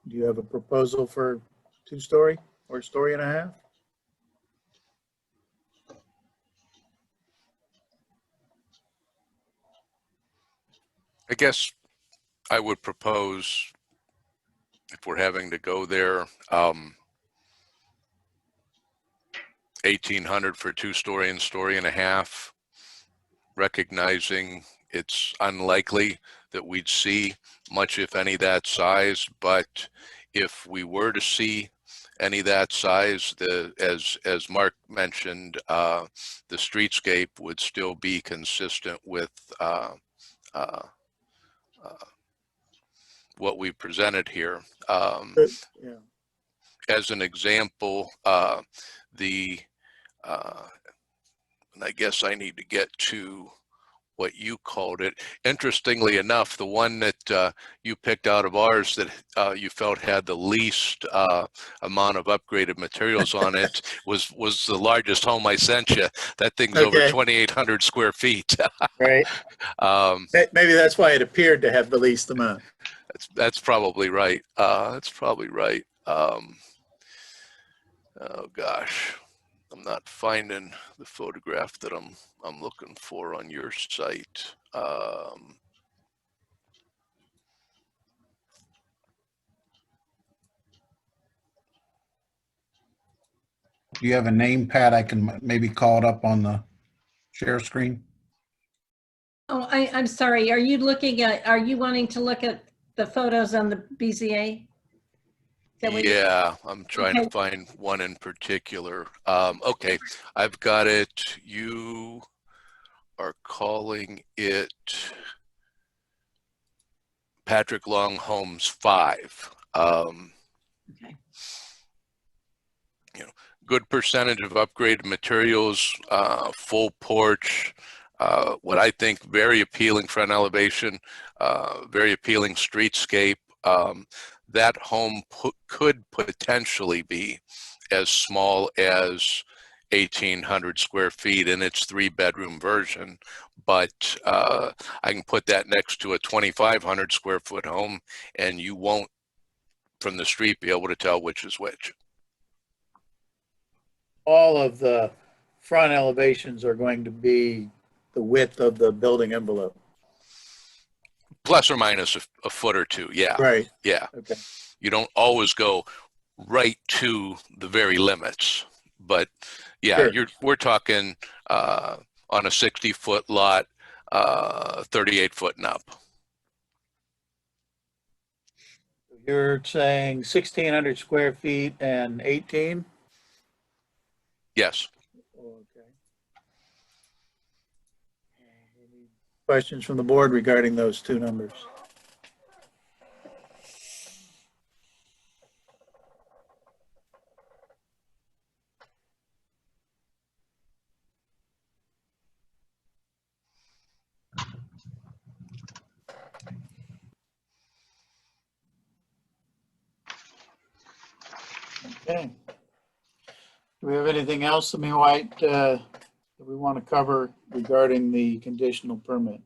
you have a proposal for 2-story or 1.5 stories? I guess I would propose, if we're having to go there, 1,800 for 2-story and 1.5 stories, recognizing it's unlikely that we'd see much, if any, that size. But if we were to see any that size, as Mark mentioned, the streetscape would still be consistent with what we presented here. Yeah. As an example, and I guess I need to get to what you called it. Interestingly enough, the one that you picked out of ours that you felt had the least amount of upgraded materials on it was the largest home I sent you. That thing's over Okay. 2,800 square feet. Right. Maybe that's why it appeared to have the least amount. That's probably right. That's probably right. Oh gosh, I'm not finding the photograph that I'm looking for on your site. Do you have a name, Pat? I can maybe call it up on the share screen. Oh, I'm sorry. Are you wanting to look at the photos on the BZA? Yeah, I'm trying Okay. to find one in particular. Okay, I've got it. You are calling it Patrick Long Homes 5. Okay. Good percentage of upgraded materials, full porch, what I think very appealing front elevation, very appealing streetscape. That home could potentially be as small as 1,800 square feet in its 3-bedroom version, but I can put that next to a 2,500 square foot home, and you won't, from the street, be able to tell which is which. All of the front elevations are going to be the width of the building envelope. Plus or minus a foot or two, yeah. Right. Yeah. Okay. You don't always go right to the very limits, but yeah, Sure. we're talking on a 60-foot lot, 38 foot and up. You're saying 1,600 square feet and 18? Yes. Okay. Any questions from the board regarding those two numbers? Okay. Do we have anything else, Ms. White, that we want to cover regarding the conditional permit?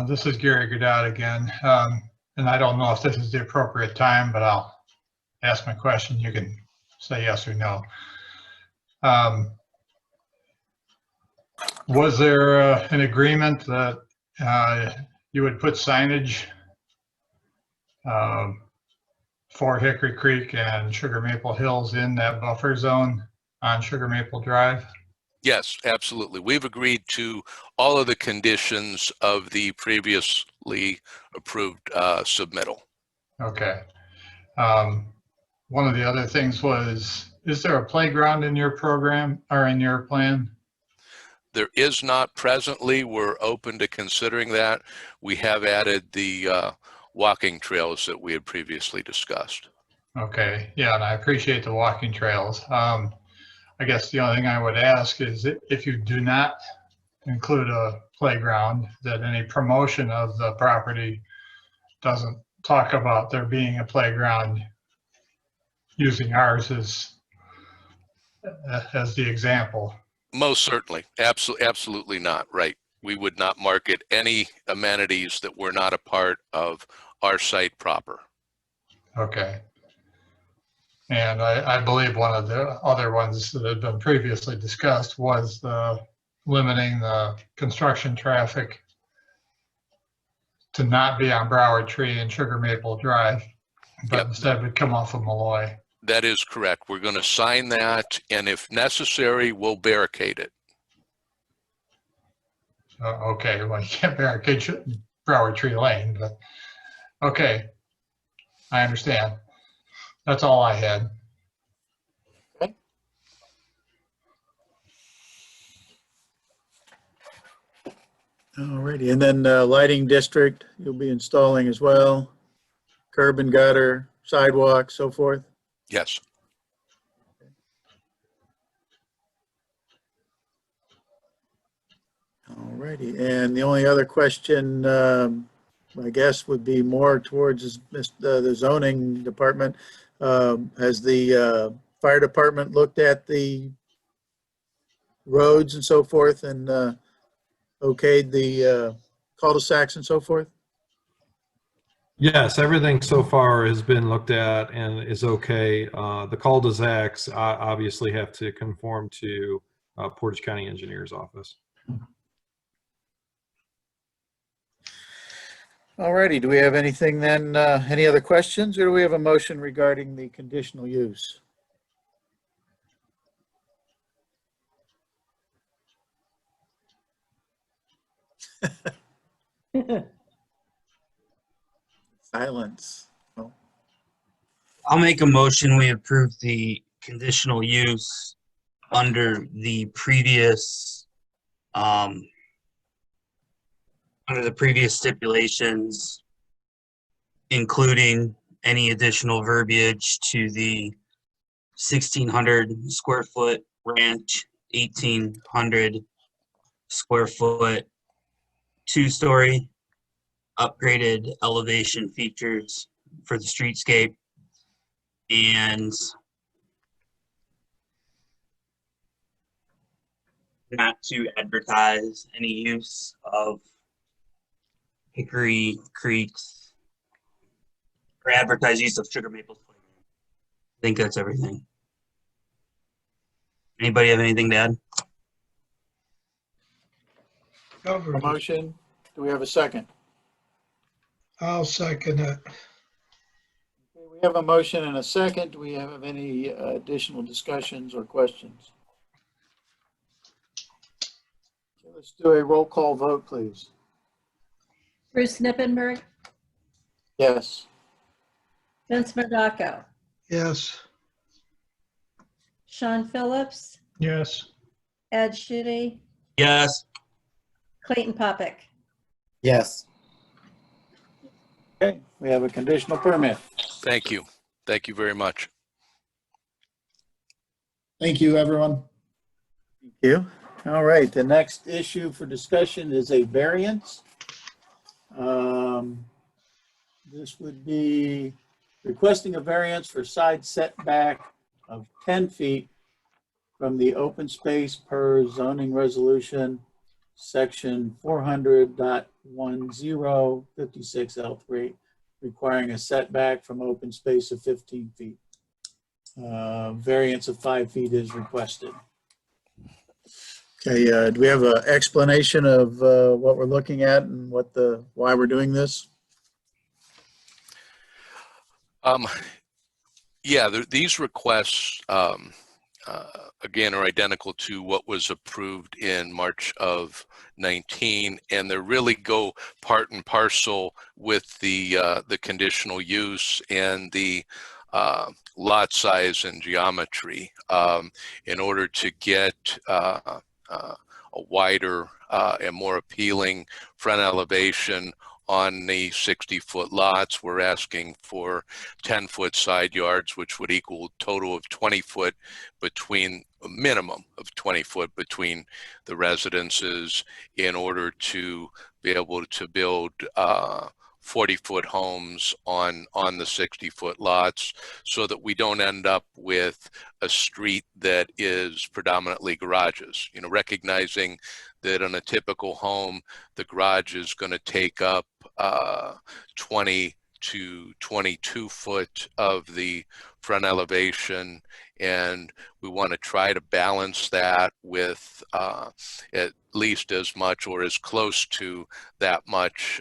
This is Gary Godot again. And I don't know if this is the appropriate time, but I'll ask my question. You can say yes or no. Was there an agreement that you would put signage for Hickory Creek and Sugar Maple Hills in that buffer zone on Sugar Maple Drive? Yes, absolutely. We've agreed to all of the conditions of the previously approved submittal. Okay. One of the other things was, is there a playground in your program or in your plan? There is not presently. We're open to considering that. We have added the walking trails that we had previously discussed. Okay, yeah, and I appreciate the walking trails. I guess the only thing I would ask is if you do not include a playground, that any promotion of the property doesn't talk about there being a playground using ours as the example. Most certainly. Absolutely not. Right. We would not market any amenities that were not a part of our site proper. Okay. And I believe one of the other ones that had been previously discussed was limiting the construction traffic to not be on Broward Tree and Sugar Maple Drive, but Yep. instead would come off of Malloy. That is correct. We're going to sign that, and if necessary, we'll barricade it. Okay, well, you can't barricade Broward Tree Lane, but okay, I understand. That's all I had. Alrighty, and then lighting district, you'll be installing as well, curb and gutter, sidewalk, so forth. Yes. Alrighty, and the only other question, I guess, would be more towards the zoning department. Has the fire department looked at the roads and so forth and okayed the cul-de-sacs and so forth? Yes, everything so far has been looked at and is okay. The cul-de-sacs obviously have to conform to Portage County Engineer's Office. Alrighty, do we have anything then, any other questions, or do we have a motion regarding the conditional use? Silence. Oh, I'll make a motion, we approve the conditional use under the previous, stipulations, including any additional verbiage to the 1,600 square foot ranch, 1,800 square foot, 2-story, upgraded elevation features for the streetscape, and not to advertise any use of Hickory Creek's or advertise use of Sugar Maple's playground. I think that's everything. Anybody have anything to add? Covered it. motion, do we have a second? I'll second it. We have a motion and a second. Do we have any additional discussions or questions? Okay, let's do a roll call vote, please. Bruce Knippenberg, Yes. Vince Murdocco, Yes. Sean Phillips, Yes. Ed Shitty, Yes. Clayton Popick. Yes. Okay, we have a conditional permit. Thank you. Thank you very much. Thank you, everyone. Thank you. All right, the next issue for discussion is a variance. This would be requesting a variance for side setback of 10 feet from the open space per zoning resolution, section 400.1056L3, requiring a setback from open space of 15 feet. Variance of 5 feet is requested. Okay, do we have an explanation of what we're looking at and why we're doing this? Yeah, these requests, again, are identical to what was approved in March of 19, and they really go part and parcel with the conditional use and the lot size and geometry in order to get a wider and more appealing front elevation on the 60-foot lots. We're asking for 10-foot side yards, which would equal a total of 20 foot between, a minimum of 20 foot between the residences in order to be able to build 40-foot homes on the 60-foot lots, so that we don't end up with a street that is predominantly garages. You know, recognizing that in a typical home, the garage is going to take up 20 to 22 foot of the front elevation, and we want to try to balance that with at least as much or as close to that much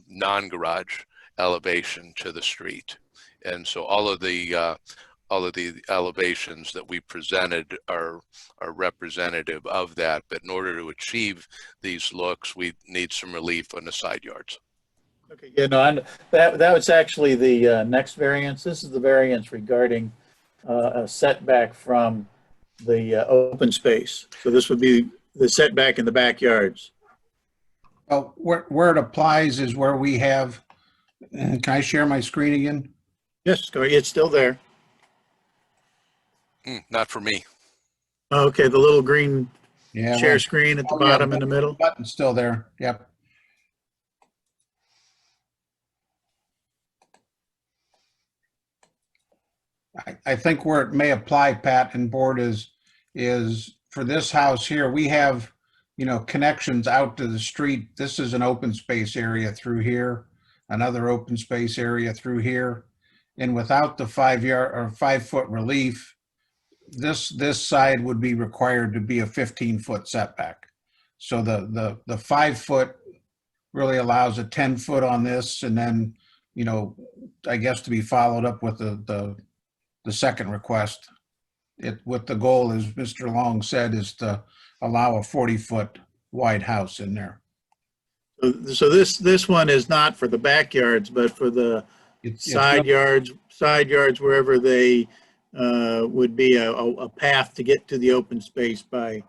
non-garage elevation to the street. And so all of the elevations that we presented are representative of that. But in order to achieve these looks, we need some relief on the side yards. Okay, yeah, no, that was actually the next variance. This is the variance regarding a setback from the open space. So this would be the setback in the backyards. Well, where it applies is where we have, can I share my screen again? Yes, it's still there. Not for me. Okay, the little green Yeah. share well- screen at the Oh, yeah, bottom in the middle. Button's still there. Yep. I think where it may apply, Pat and board, is for this house here, we have, connections out to the street. This is an open space area through here, another open space area through here. And without the 5-yard or 5-foot relief, this side would be required to be a 15-foot setback. So the 5-foot really allows a 10-foot on this, and then, I guess to be followed up with the second request. What the goal, as Mr. Long said, is to allow a 40-foot wide house in there. So this one is not for the backyards, but for the side yards wherever they would be a path to get to the open space by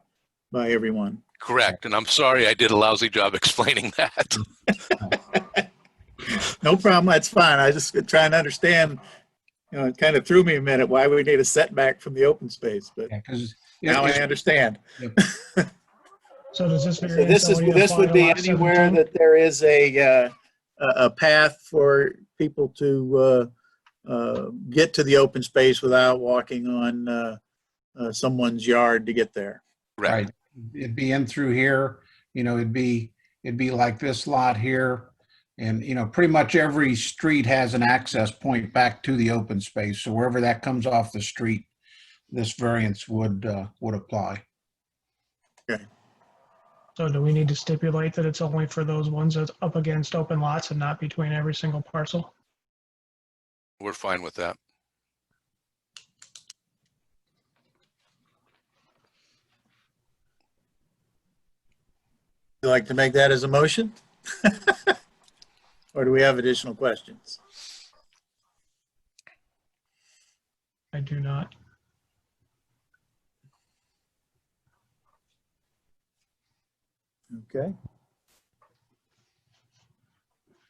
everyone. Correct. And I'm sorry I did a lousy job explaining that. No problem. That's fine. I just trying to understand. It kind of threw me a minute why we need a setback from the open space, but now I understand. So does this So variance only this apply would to be lot anywhere 17? that there is a path for people to get to the open space without walking on someone's yard to get there. Right. It'd be in through here, it'd be like this lot here. And, pretty much every street has an access point back to the open space. So wherever that comes off the street, this variance would apply. Okay. So do we need to stipulate that it's only for those ones that's up against open lots and not between every single parcel? We're fine with that. Would you like to make that as a motion? Or do we have additional questions? I do not. Okay.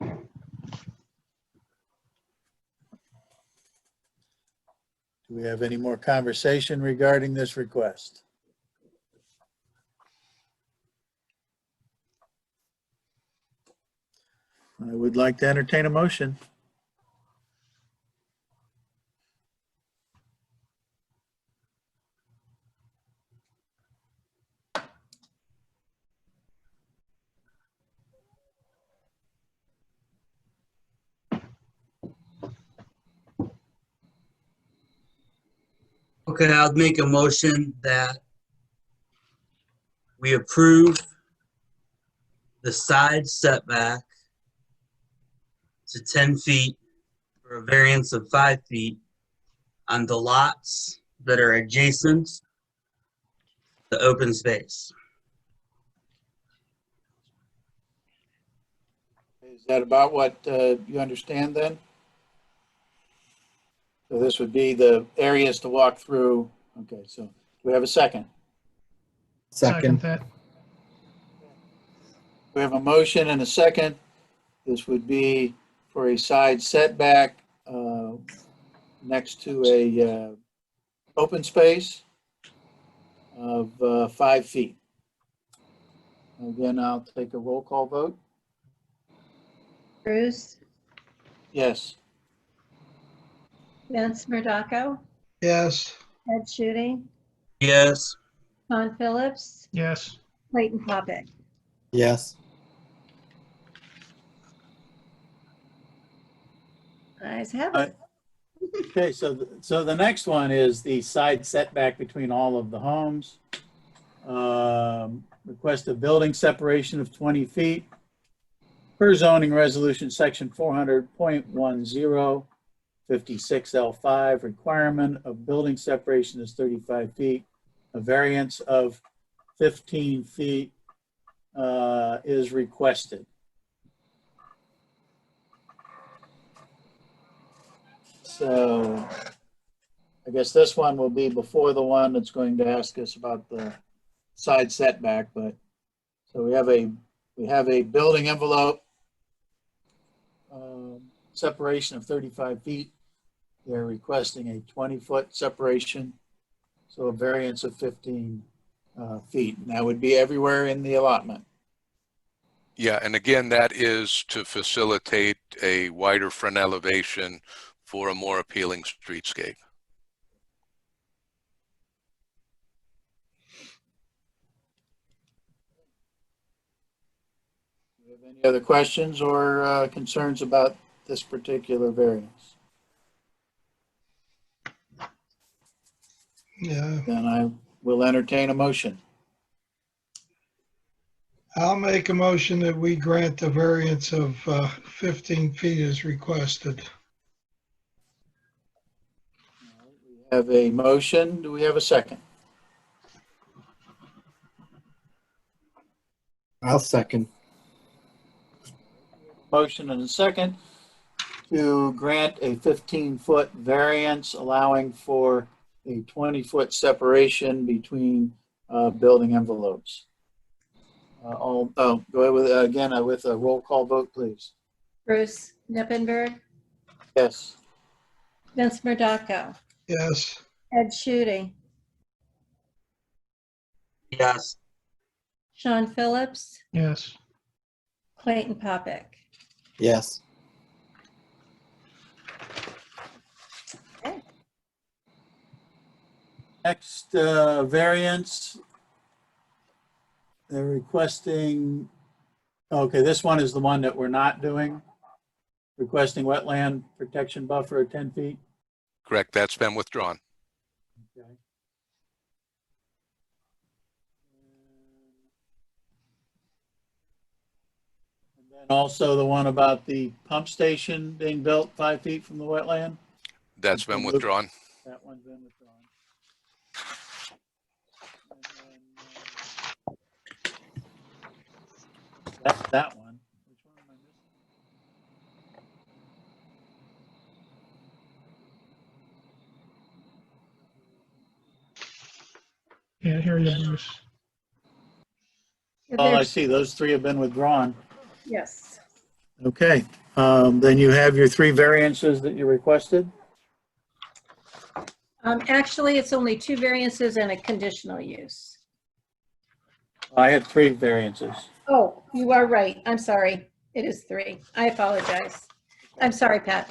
Do we have any more conversation regarding this request? I would like to entertain a motion. Okay, I'll make a motion that we approve the side setback to 10 feet for a variance of 5 feet on the lots that are adjacent to open space. Is that about what you understand then? So this would be the areas to walk through. Okay, so do we have a second? Second that. We have a motion and a second. This would be for a side setback next to a open space of 5 feet. Again, I'll take a roll call vote. Bruce, Yes. Vince Murdocco, Yes. Ed Shooting, Yes. Sean Phillips, Yes. Clayton Popick. Yes. Ayes have it. Okay, so the next one is the side setback between all of the homes. Request a building separation of 20 feet. Per zoning resolution, section 400.10, 56L5, requirement of building separation is 35 feet. A variance of 15 feet is requested. So I guess this one will be before the one that's going to ask us about the side setback, but so we have a building envelope separation of 35 feet. They're requesting a 20-foot separation, so a variance of 15 feet. And that would be everywhere in the allotment. Yeah, and again, that is to facilitate a wider front elevation for a more appealing streetscape. Do you have any other questions or concerns about this particular variance? Yeah, Then I will entertain a motion. I'll make a motion that we grant the variance of 15 feet as requested. We have a motion. Do we have a second? I'll second. Motion and a second to grant a 15-foot variance allowing for a 20-foot separation between building envelopes. Go ahead with, again, with a roll call vote, please. Bruce Nippenberg, Yes. Vince Murdocco, Yes. Ed Shooting, Yes. Sean Phillips, Yes. Clayton Popick. Yes. Okay. Next variance, they're requesting, okay, this one is the one that we're not doing. Requesting wetland protection buffer of 10 feet. Correct, that's been withdrawn. Okay. And then also the one about the pump station being built 5 feet from the wetland. That's been withdrawn. That one's been withdrawn. That's that one. Which one am I missing? Can't hear you, Bruce. Oh, I see. Those three have been withdrawn. Yes. Okay. Then you have your three variances that you requested. Actually, it's only two variances and a conditional use. I had three variances. Oh, you are right. I'm sorry. It is three. I apologize. I'm sorry, Pat.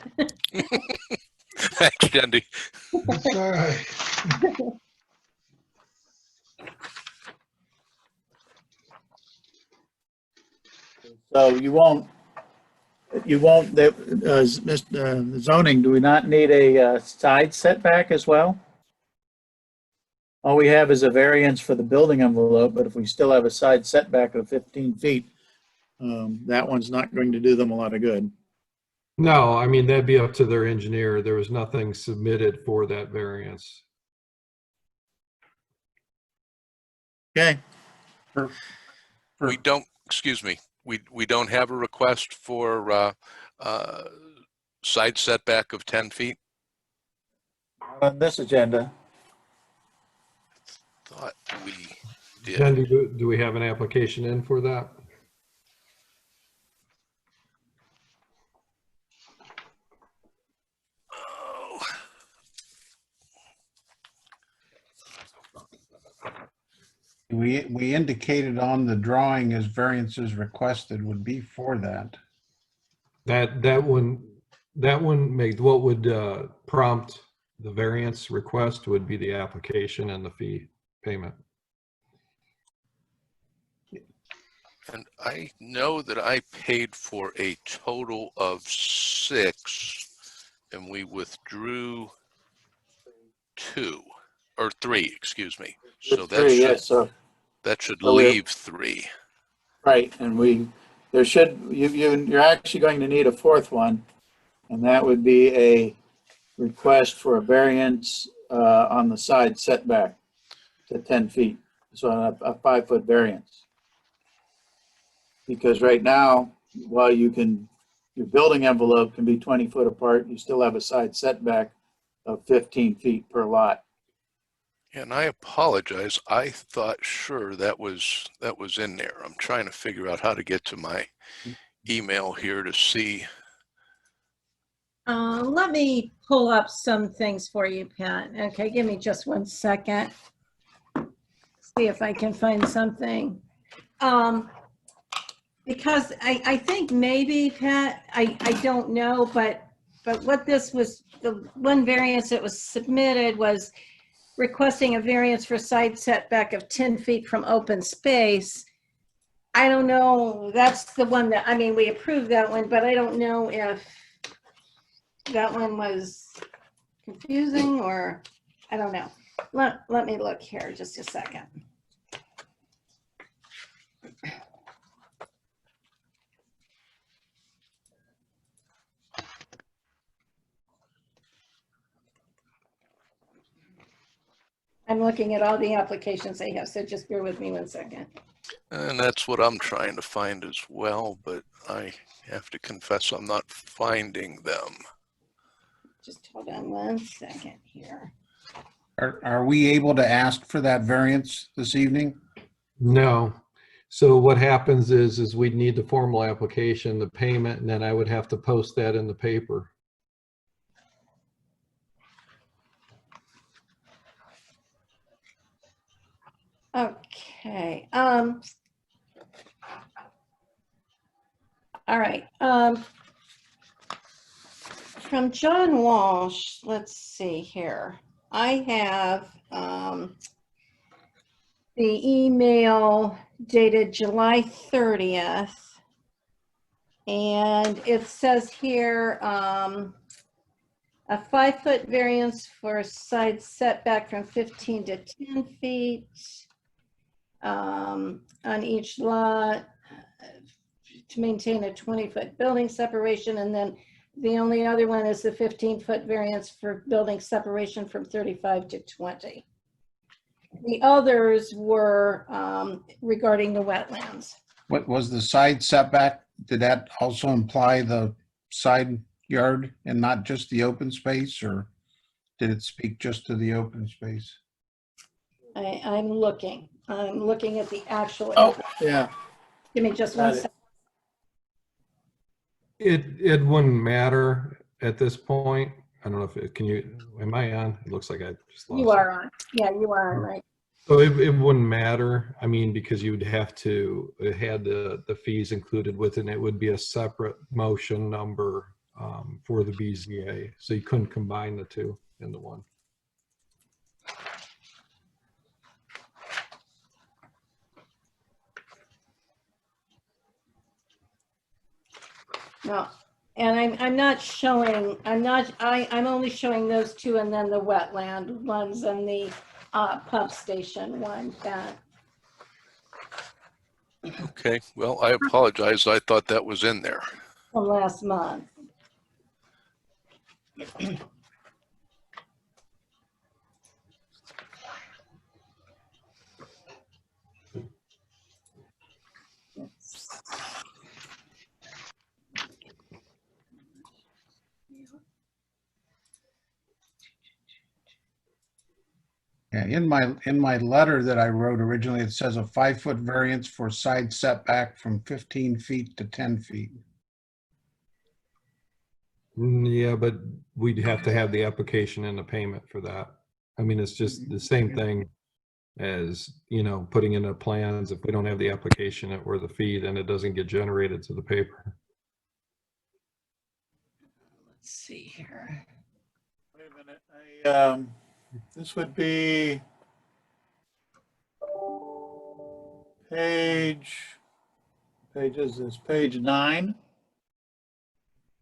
Thanks, Jendi. That's all right. So you won't, zoning, do we not need a side setback as well? All we have is a variance for the building envelope, but if we still have a side setback of 15 feet, that one's not going to do them a lot of good. No, I mean, that'd be up to their engineer. There was nothing submitted for that variance. Okay. We don't, excuse me, we don't have a request for side setback of 10 feet? On this agenda. Thought we did. Jen, do we have an application in for that? Oh. We indicated on the drawing as variances requested would be for that. That one made, what would prompt the variance request would be the application and the fee payment. And I know that I paid for a total of 6, and we withdrew 2, or 3, excuse me. So that Three, should, yes, so, that should so we're, leave 3. right, and you're actually going to need a fourth one, and that would be a request for a variance on the side setback to 10 feet, so a 5-foot variance. Because right now, while your building envelope can be 20 foot apart, you still have a side setback of 15 feet per lot. And I apologize. I thought sure that was in there. I'm trying to figure out how to get to my email here to see. Let me pull up some things for you, Pat. Okay, give me just 1 second. See if I can find something. Because I think maybe, Pat, I don't know, but what this was, the one variance that was submitted was requesting a variance for side setback of 10 feet from open space. I don't know, that's the one that, I mean, we approved that one, but I don't know if that one was confusing or, I don't know. Let me look here just a second. I'm looking at all the applications they have, so just bear with me 1 second. And that's what I'm trying to find as well, but I have to confess I'm not finding them. Just hold on 1 second here. Are we able to ask for that variance this evening? No. So what happens is we'd need the formal application, the payment, and then I would have to post that in the paper. Okay. All right. From John Walsh, let's see here. I have the email dated July 30th. And it says here, a 5-foot variance for side setback from 15 to 10 feet on each lot to maintain a 20-foot building separation. And then the only other one is the 15-foot variance for building separation from 35 to 20. The others were regarding the wetlands. What was the side setback? Did that also imply the side yard and not just the open space, or did it speak just to the open space? I'm looking at the actual. Oh, yeah. Give me just 1 second. It wouldn't matter at this point. I don't know if it, am I on? It looks like I just lost You are on. Yeah, you are on, right? So it wouldn't matter. I mean, because you would have to, it had the fees included with it, and it would be a separate motion number for the BZA. So you couldn't combine the two into one. No, and I'm not showing, I'm only showing those two and then the wetland ones and the pump station one. Okay, well, I apologize. I thought that was in there. From last month. Yeah, in my letter that I wrote originally, it says a 5-foot variance for side setback from 15 feet to 10 feet. Yeah, but we'd have to have the application and the payment for that. I mean, it's just the same thing as, you know, putting in the plans. If we don't have the application or the fee, then it doesn't get generated to the paper. Let's see here. Wait a minute. This would be page pages is page 9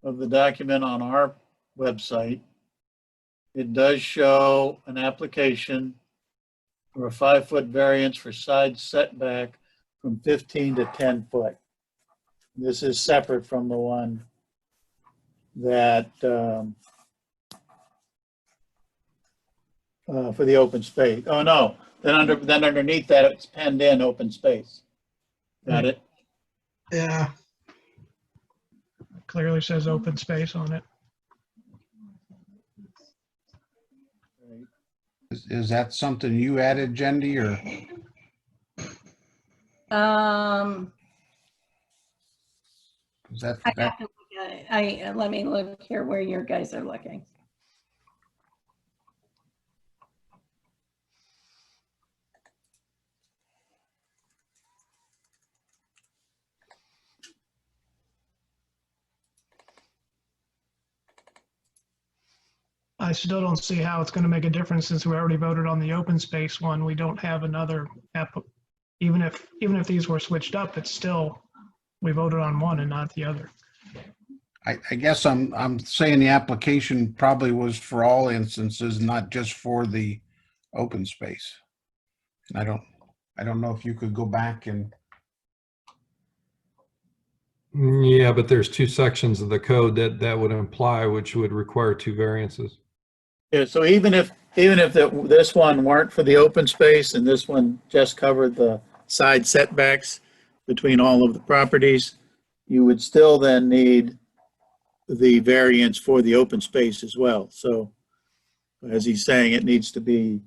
of the document on our website. It does show an application for a 5-foot variance for side setback from 15 to 10 foot. This is separate from the one that for the open space. Oh, no, then underneath that, it's penned in open space. Got it? Yeah. Clearly says open space on it. Is that something you added, Jendi, or? Is that, I have to look at it. Let me look here where your guys are looking. I still don't see how it's going to make a difference since we already voted on the open space one. We don't have another app. Even if these were switched up, it's still, we voted on one and not the other. I guess I'm saying the application probably was for all instances, not just for the open space. And I don't know if you could go back and. Yeah, but there's 2 sections of the code that would imply, which would require 2 variances. Yeah, so even if this one weren't for the open space and this one just covered the side setbacks between all of the properties, you would still then need the variance for the open space as well. So as he's saying, there needs to be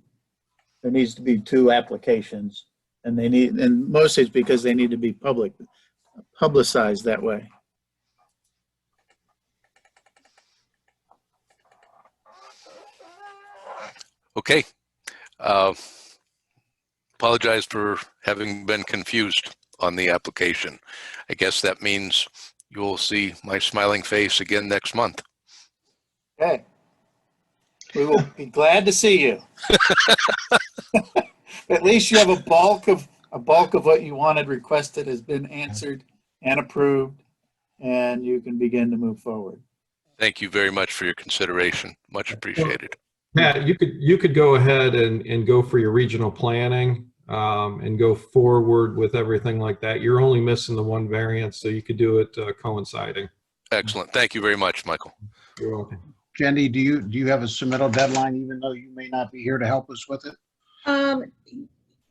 2 applications, and mostly it's because they need to be publicized that way. Okay. Apologize for having been confused on the application. I guess that means you'll see my smiling face again next month. Okay. We will be glad to see you. At least you have a bulk of what you wanted requested has been answered and approved, and you can begin to move forward. Thank you very much for your consideration. Much appreciated. Pat, you could go ahead and go for your regional planning and go forward with everything like that. You're only missing the 1 variance, so you could do it coinciding. Excellent. Thank you very much, Michael. You're welcome. Jendi, do you have a submittal deadline, even though you may not be here to help us with it?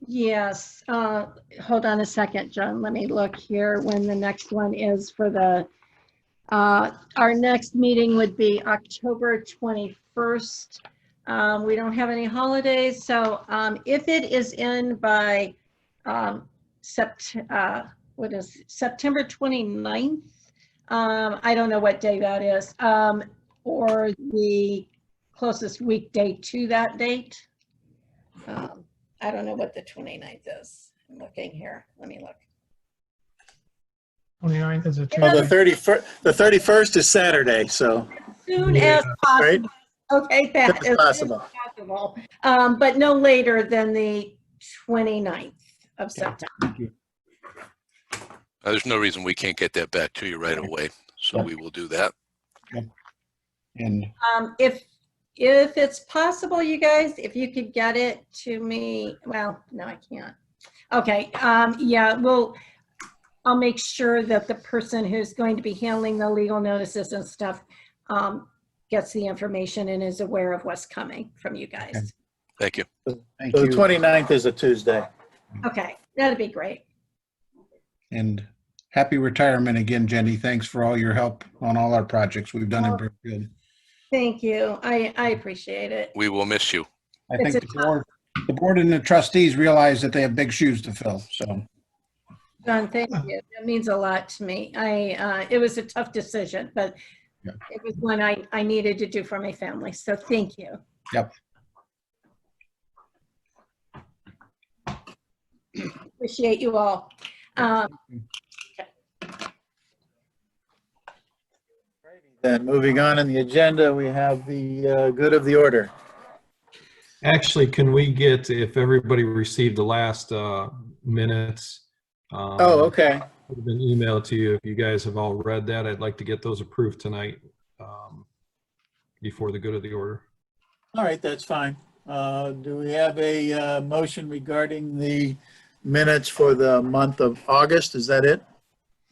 Yes. Hold on a second, John. Let me look here when the next one is for the, our next meeting would be October 21st. We don't have any holidays, so if it is in by September 29th, I don't know what day that is, or the closest weekday to that date. I don't know what the 29th is. I'm looking here. Let me look. 29th is a Tuesday. Well, the 31st is Saturday, so. As soon as possible. Right? Okay, that is possible. But no later than the 29th of September. There's no reason we can't get that back to you right away, so we will do that. And if it's possible, you guys, if you could get it to me, well, no, I can't. Okay, yeah, I'll make sure that the person who's going to be handling the legal notices and stuff gets the information and is aware of what's coming from you guys. Okay. Thank you. thank So you. the 29th is a Tuesday. Okay, that'd be great. And happy retirement again, Jendi. Thanks for all your help on all our projects we've done in Brimfield. Thank you. I appreciate it. We will miss you. I think the board and the trustees realize that they have big shoes to fill, so. John, thank you. That means a lot to me. It was a tough decision, but it was one I needed to do for my family. So thank you. Yep. Appreciate you all. Then moving on in the agenda, we have the good of the order. Actually, can we get, if everybody received the last minutes? Oh, okay. would have been emailed to you. If you guys have all read that, I'd like to get those approved tonight before the good of the order. All right, that's fine. Do we have a motion regarding the minutes for the month of August? Is that it?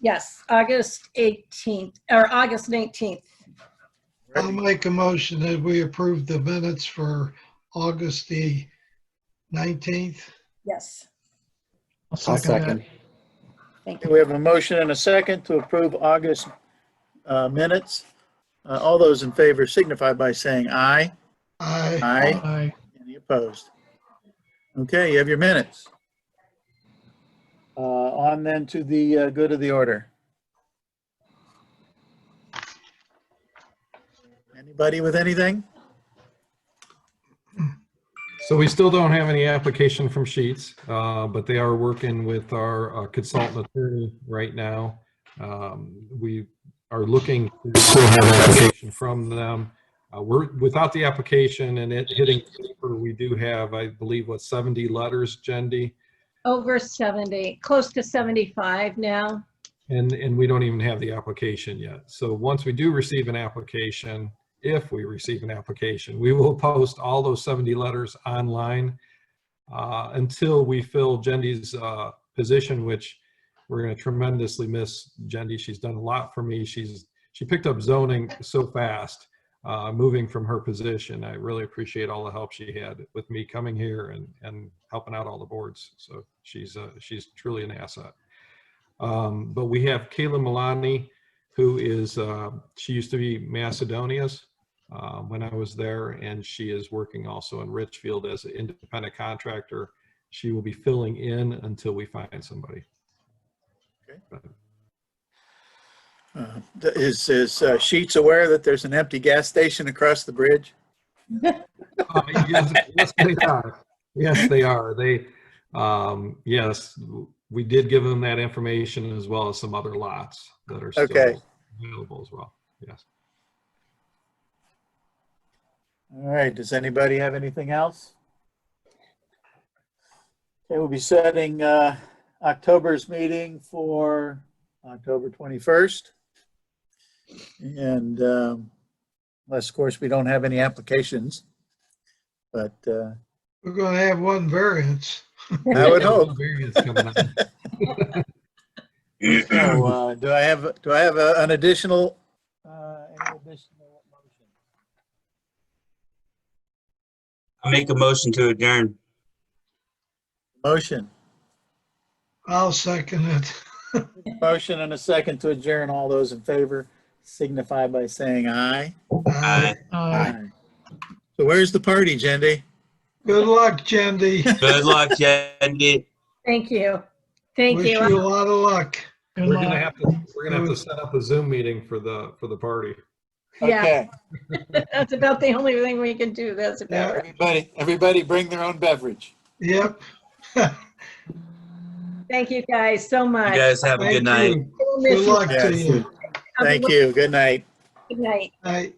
Yes, August 18th, or August 19th. I'll make a motion that we approve the minutes for August the 19th. Yes, I'll second second. that. thank Okay, you. we have a motion and a second to approve August minutes. All those in favor signify by saying aye. Aye. Aye. Aye. Any opposed? Okay, you have your minutes. On then to the good of the order. Anybody with anything? So we still don't have any application from Sheets, but they are working with our consultant attorney right now. We are looking to still have an application from them. We're without the application and it hitting paper, we do have, I believe, what, 70 letters, Jendi? Over 70, close to 75 now. And we don't even have the application yet. So once we do receive an application, if we receive an application, we will post all those 70 letters online until we fill Jendy's position, which we're going to tremendously miss Jendy. She's done a lot for me. She picked up zoning so fast, moving from her position. I really appreciate all the help she had with me coming here and helping out all the boards. So she's truly an asset. But we have Kayla Milani, who is, she used to be Macedonia's when I was there, and she is working also in Richfield as an independent contractor. She will be filling in until we find somebody. Is Sheets aware that there's an empty gas station across the bridge? Yes, they are. Yes, they are. They, yes, we did give them that information as well as some other lots that are still available as well. Yes. All right, does anybody have anything else? Okay, we'll be setting October's meeting for October 21st. And unless, of course, we don't have any applications, but We're going to have one variance. I would hope. Variance coming up. So, do I have an additional, any additional motion? I make a motion to adjourn. Motion. I'll second it. Motion and a second to adjourn. All those in favor signify by saying aye. Aye. Aye. So where's the party, Jendi? Good luck, Jendy. Good luck, Jendy. Thank you. Thank Wish you. you a lot of luck. Good We're luck. gonna have to set up a Zoom meeting for the party. Yeah, Okay. that's about the only thing we can do. That's about it. Everybody bring their own beverage. Yep. Thank you guys so much. You guys have a Thank good night. you. Good luck to Yes. you. Thank you. Good night. Good night. Night.